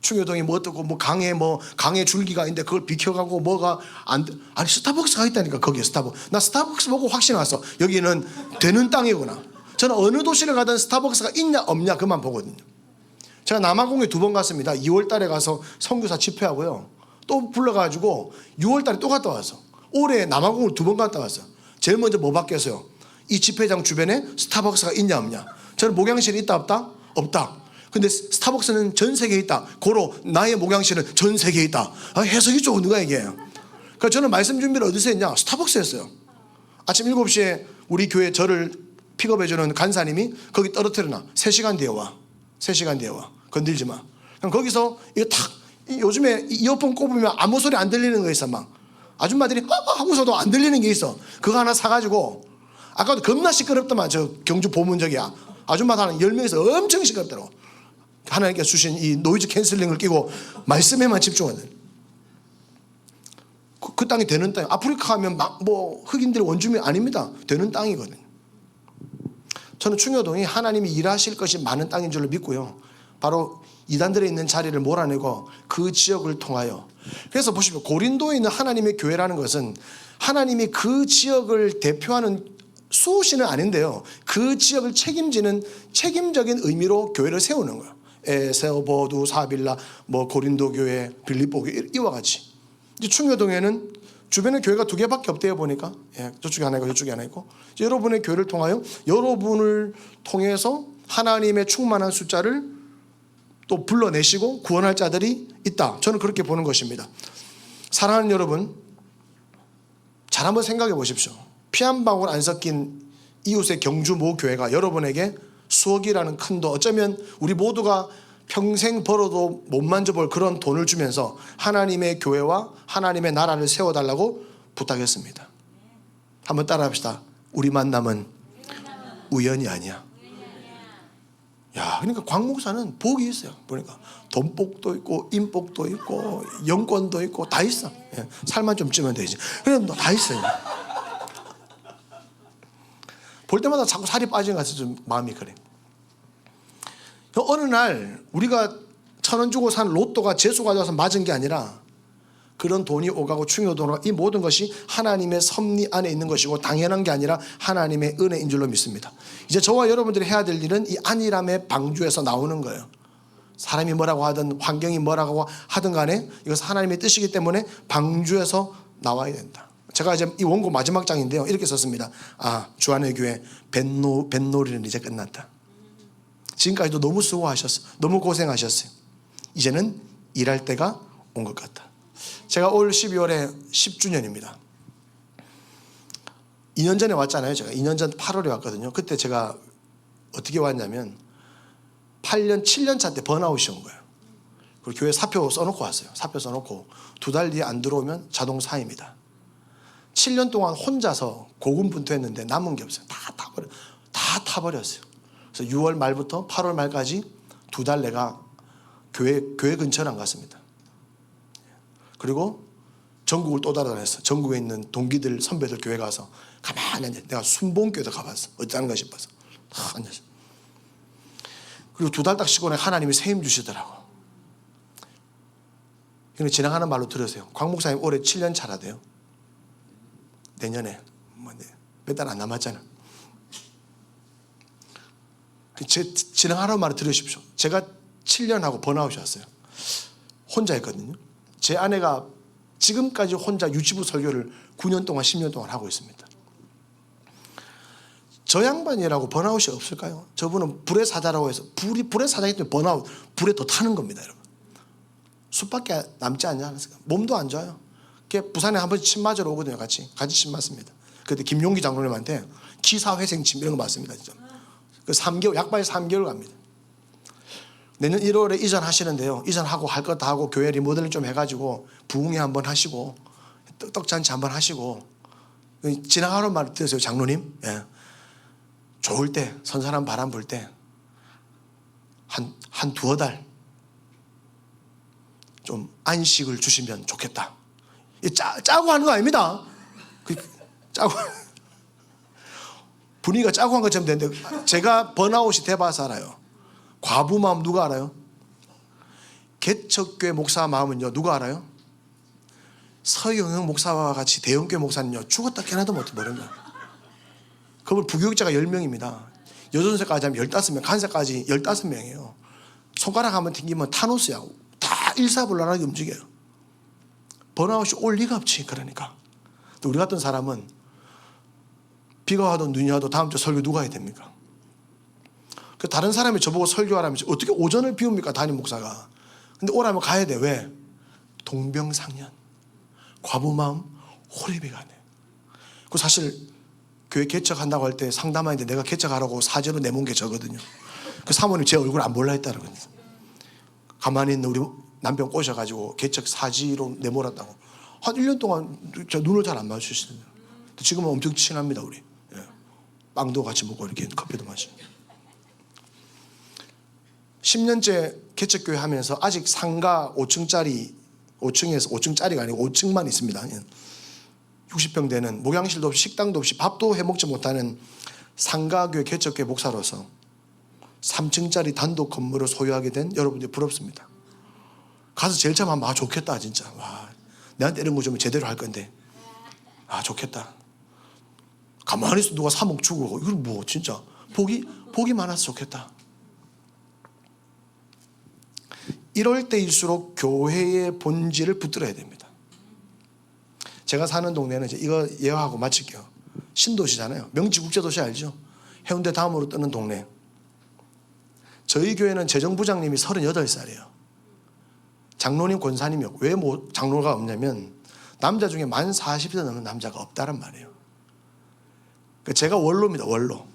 S1: 충효동이 뭐 어떻고 뭐 강에 줄기가 있는데 그걸 비켜가고 뭐가 안 돼. 아니 스타벅스가 있다니까. 거기에 스타벅스. 나 스타벅스 보고 확신 왔어. 여기는 되는 땅이구나. 저는 어느 도시를 가든 스타벅스가 있냐 없냐 그만 보거든요. 제가 남아공에 2번 갔습니다. 2월 달에 가서 선교사 집회하고요. 또 불러가지고 6월 달에 또 갔다 왔어. 올해 남아공을 2번 갔다 왔어. 제일 먼저 뭐 받겠어요? 이 집회장 주변에 스타벅스가 있냐 없냐. 저는 목양실이 있다 없다? 없다. 근데 스타벅스는 전 세계에 있다. 고로 나의 목양실은 전 세계에 있다. 해석이 좋은 누가 얘기해요. 그러니까 저는 말씀 준비를 어디서 했냐? 스타벅스 했어요. 아침 7시에 우리 교회 저를 픽업해주는 간사님이 거기 떨어뜨려놔. 3시간 뒤에 와. 3시간 뒤에 와. 건들지 마. 그럼 거기서 이거 탁, 요즘에 이어폰 꼽으면 아무 소리 안 들리는 거 있어. 막 아줌마들이 하고서도 안 들리는 게 있어. 그거 하나 사가지고 아까도 겁나 시끄럽더만. 저 경주 보문적이야. 아줌마들 한 10명에서 엄청 시끄럽더라고. 하나님께서 주신 이 노이즈 캔슬링을 끼고 말씀에만 집중하는 그 땅이 되는 땅. 아프리카 하면 막 뭐 흑인들의 원주민 아닙니다. 되는 땅이거든요. 저는 충효동이 하나님이 일하실 것이 많은 땅인 줄로 믿고요. 바로 이단들에 있는 자리를 몰아내고 그 지역을 통하여. 그래서 보시면 고린도에 있는 하나님의 교회라는 것은 하나님이 그 지역을 대표하는 수호신은 아닌데요. 그 지역을 책임지는 책임적인 의미로 교회를 세우는 거예요. 에세오보두, 사빌라, 뭐 고린도 교회, 빌립보 교회 이와 같이. 이제 충효동에는 주변에 교회가 2개밖에 없대요 보니까. 저쪽에 하나 있고 저쪽에 하나 있고. 여러분의 교회를 통하여 여러분을 통해서 하나님의 충만한 숫자를 또 불러내시고 구원할 자들이 있다. 저는 그렇게 보는 것입니다. 사랑하는 여러분, 잘 한번 생각해 보십시오. 피 한 방울 안 섞인 이웃의 경주 모 교회가 여러분에게 수억이라는 큰 돈, 어쩌면 우리 모두가 평생 벌어도 못 만져볼 그런 돈을 주면서 하나님의 교회와 하나님의 나라를 세워달라고 부탁했습니다. 한번 따라합시다. 우리 만남은 우연이 아니야. 야, 그러니까 광 목사는 복이 있어요. 보니까 돈복도 있고 인복도 있고 영권도 있고 다 있어. 살만 좀 찌면 되지. 그럼 다 있어요. 볼 때마다 자꾸 살이 빠지는 것 같아서 좀 마음이 그래. 어느 날 우리가 1,000원 주고 산 로또가 재수 가져와서 맞은 게 아니라 그런 돈이 오가고 충격도 오가고 이 모든 것이 하나님의 섭리 안에 있는 것이고 당연한 게 아니라 하나님의 은혜인 줄로 믿습니다. 이제 저와 여러분들이 해야 될 일은 이 안일함의 방주에서 나오는 거예요. 사람이 뭐라고 하든 환경이 뭐라고 하든 간에 이것은 하나님의 뜻이기 때문에 방주에서 나와야 된다. 제가 이제 이 원고 마지막 장인데요, 이렇게 썼습니다. 주안의 교회 뱃놀이는 이제 끝났다. 지금까지도 너무 수고하셨어요. 너무 고생하셨어요. 이제는 일할 때가 온 것 같다. 제가 올 12월에 10주년입니다. 2년 전에 왔잖아요. 제가 2년 전 8월에 왔거든요. 그때 제가 어떻게 왔냐면 8년 7년 차 때 번아웃이 온 거예요. 그리고 교회 사표 써놓고 왔어요. 사표 써놓고 2달 뒤에 안 들어오면 자동 사임이다. 7년 동안 혼자서 고군분투했는데 남은 게 없어요. 다 타버렸어요. 그래서 6월 말부터 8월 말까지 2달 내가 교회 근처를 안 갔습니다. 그리고 전국을 또 돌아다녔어. 전국에 있는 동기들 선배들 교회 가서 가만히 앉아. 내가 순봉교회도 가봤어. 어쩌는가 싶어서 다 앉았어. 그리고 2달 딱 쉬고 하나님이 세임 주시더라고. 그냥 지나가는 말로 들으세요. 광 목사님 올해 7년 차라대요. 내년에 몇 달 안 남았잖아. 지나가는 말을 들으십시오. 제가 7년하고 번아웃이 왔어요. 혼자 했거든요. 제 아내가 지금까지 혼자 유치부 설교를 9년 동안 10년 동안 하고 있습니다. 저 양반이라고 번아웃이 없을까요? 저분은 불의 사자라고 해서 불의 사자이기 때문에 번아웃, 불에 더 타는 겁니다, 여러분. 숲밖에 남지 않지 않았을까? 몸도 안 좋아요. 부산에 한 번씩 침 맞으러 오거든요. 같이 침 맞습니다. 그때 김용기 장로님한테 기사회생침 이런 거 맞습니다. 진짜. 그 3개월, 약발 3개월 갑니다. 내년 1월에 이전하시는데요. 이전하고 할 것 다 하고 교회 리모델링 좀 해가지고 부흥회 한번 하시고 떡잔치 한번 하시고 지나가는 말 들으세요, 장로님. 예. 좋을 때, 선선한 바람 불 때 한 두어 달 좀 안식을 주시면 좋겠다. 짜고 하는 거 아닙니다. 짜고 분위기가 짜고 한 것처럼 되는데 제가 번아웃이 돼봐서 알아요. 과부 마음 누가 알아요? 개척교회 목사 마음은요, 누가 알아요? 서영영 목사와 같이 대형교회 목사는요, 죽었다 깨나도 못해 모르는 거예요. 그분 부교육자가 10명입니다. 여전세까지 하면 15명, 간세까지 15명이에요. 손가락 한번 튕기면 타노스야. 다 일사불란하게 움직여요. 번아웃이 올 리가 없지. 그러니까 우리 같은 사람은 비가 와도 눈이 와도 다음 주 설교 누가 해야 됩니까? 다른 사람이 저보고 설교하라면 어떻게 오전을 비웁니까? 담임 목사가. 근데 오라면 가야 돼. 왜? 동병상련, 과부마음, 호래비가 안 해. 그 사실 교회 개척한다고 할 때 상담하는데 내가 개척하라고 사제로 내몬 게 저거든요. 그 사모님 제 얼굴 안 볼라 했다는 거예요. 가만히 있는 우리 남편 꼬셔가지고 개척 사지로 내몰았다고. 한 1년 동안 저 눈을 잘 안 마주치시던데요. 지금은 엄청 친합니다, 우리. 예. 빵도 같이 먹고 이렇게 커피도 마시고. 10년째 개척교회 하면서 아직 상가 5층짜리, 5층짜리가 아니고 5층만 있습니다. 60평 되는 목양실도 없이 식당도 없이 밥도 해먹지 못하는 상가교회 개척교회 목사로서 3층짜리 단독 건물을 소유하게 된 여러분들이 부럽습니다. 가서 제일 처음 하면 좋겠다 진짜. 와, 내한테 이런 거 좀 제대로 할 건데 좋겠다. 가만히 있어 누가 3억 주고 이건 뭐 진짜 복이 많아서 좋겠다. 이럴 때일수록 교회의 본질을 붙들어야 됩니다. 제가 사는 동네는 이제 이거 예화하고 마칠게요. 신도시잖아요. 명지국제도시 알죠? 해운대 다음으로 뜨는 동네. 저희 교회는 재정부장님이 38살이에요. 장로님 권사님이 없고. 왜 장로가 없냐면 남자 중에 만 40세 넘는 남자가 없다란 말이에요. 제가 원로입니다. 원로.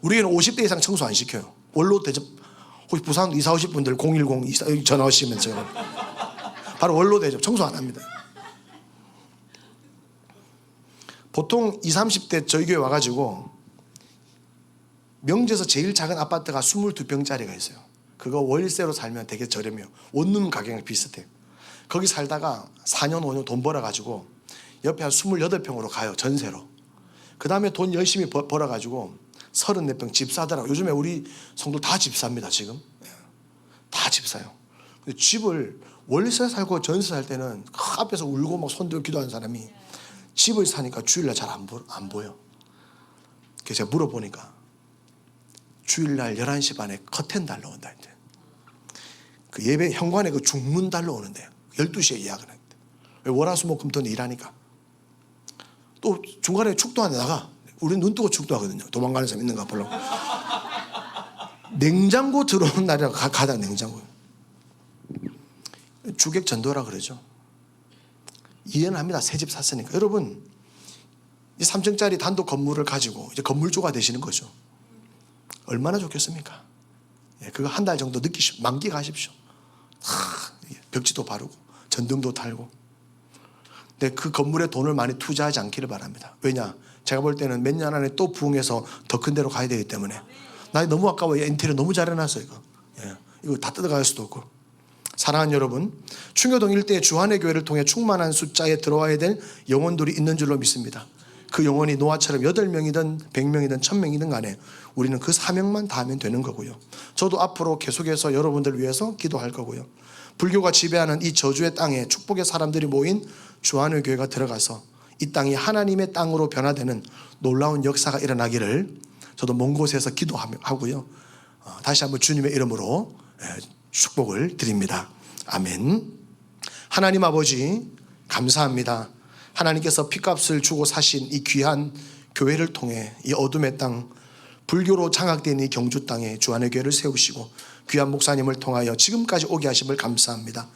S1: 우리 교회는 50대 이상 청소 안 시켜요. 원로 대접. 혹시 부산 이사 오실 분들 010 전화 오시면 제가 바로 원로 대접. 청소 안 합니다. 보통 20, 30대 저희 교회 와가지고 명지에서 제일 작은 아파트가 22평짜리가 있어요. 그거 월세로 살면 되게 저렴해요. 원룸 가격이 비슷해요. 거기 살다가 4년 5년 돈 벌어가지고 옆에 한 28평으로 가요. 전세로. 그 다음에 돈 열심히 벌어가지고 34평 집사더라고요. 요즘에 우리 성도 다 집사입니다. 지금 다 집사요. 근데 집을 월세 살고 전세 살 때는 앞에서 울고 막 손들고 기도하는 사람이 집을 사니까 주일날 잘 안 보여. 그래서 제가 물어보니까 주일날 11시 반에 커튼 달러 온다 했대. 그 예배 현관에 그 중문 달러 오는데 12시에 예약을 했대. 왜? 월화수목금토는 일하니까. 또 중간에 축도하는데 나가. 우리 눈 뜨고 축도하거든요. 도망가는 사람 있는가 보려고. 냉장고 들어오는 날이라 가다 냉장고. 주객 전도라 그러죠. 이해는 합니다. 새 집 샀으니까. 여러분, 이 3층짜리 단독 건물을 가지고 이제 건물주가 되시는 거죠. 얼마나 좋겠습니까? 예, 그거 한 달 정도 만끽하십시오. 벽지도 바르고 전등도 달고. 근데 그 건물에 돈을 많이 투자하지 않기를 바랍니다. 왜냐? 제가 볼 때는 몇 년 안에 또 부흥해서 더 큰 데로 가야 되기 때문에. 나 너무 아까워요. 인테리어 너무 잘 해놨어 이거. 예, 이거 다 뜯어갈 수도 없고. 사랑하는 여러분, 충효동 일대의 주한의 교회를 통해 충만한 숫자에 들어와야 될 영혼들이 있는 줄로 믿습니다. 그 영혼이 노아처럼 8명이든 100명이든 1000명이든 간에 우리는 그 사명만 다하면 되는 거고요. 저도 앞으로 계속해서 여러분들 위해서 기도할 거고요. 불교가 지배하는 이 저주의 땅에 축복의 사람들이 모인 주한의 교회가 들어가서 이 땅이 하나님의 땅으로 변화되는 놀라운 역사가 일어나기를 저도 먼 곳에서 기도하고요. 다시 한번 주님의 이름으로 축복을 드립니다. 아멘. 하나님 아버지 감사합니다. 하나님께서 피값을 주고 사신 이 귀한 교회를 통해 이 어둠의 땅, 불교로 장악된 이 경주 땅에 주한의 교회를 세우시고 귀한 목사님을 통하여 지금까지 오게 하심을 감사합니다.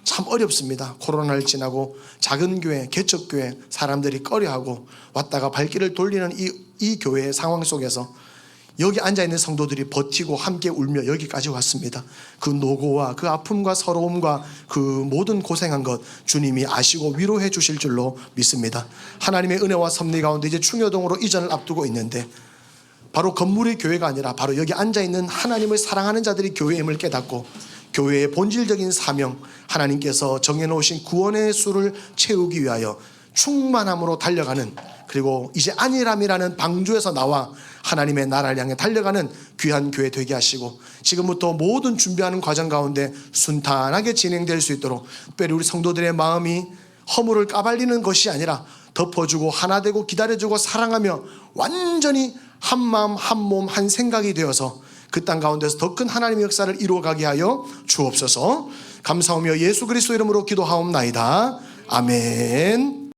S1: 참 어렵습니다. 코로나를 지나고 작은 교회, 개척교회 사람들이 꺼려하고 왔다가 발길을 돌리는 이 교회의 상황 속에서 여기 앉아있는 성도들이 버티고 함께 울며 여기까지 왔습니다. 그 노고와 그 아픔과 서러움과 그 모든 고생한 것 주님이 아시고 위로해 주실 줄로 믿습니다. 하나님의 은혜와 섭리 가운데 이제 충효동으로 이전을 앞두고 있는데 바로 건물의 교회가 아니라 바로 여기 앉아있는 하나님을 사랑하는 자들이 교회임을 깨닫고 교회의 본질적인 사명, 하나님께서 정해놓으신 구원의 수를 채우기 위하여 충만함으로 달려가는, 그리고 이제 안일함이라는 방주에서 나와 하나님의 나라를 향해 달려가는 귀한 교회 되게 하시고 지금부터 모든 준비하는 과정 가운데 순탄하게 진행될 수 있도록 특별히 우리 성도들의 마음이 허물을 까발리는 것이 아니라 덮어주고 하나 되고 기다려주고 사랑하며 완전히 한 마음 한 몸 한 생각이 되어서 그 땅 가운데서 더 큰 하나님의 역사를 이루어가게 하여 주옵소서. 감사하며 예수 그리스도 이름으로 기도하옵나이다. 아멘.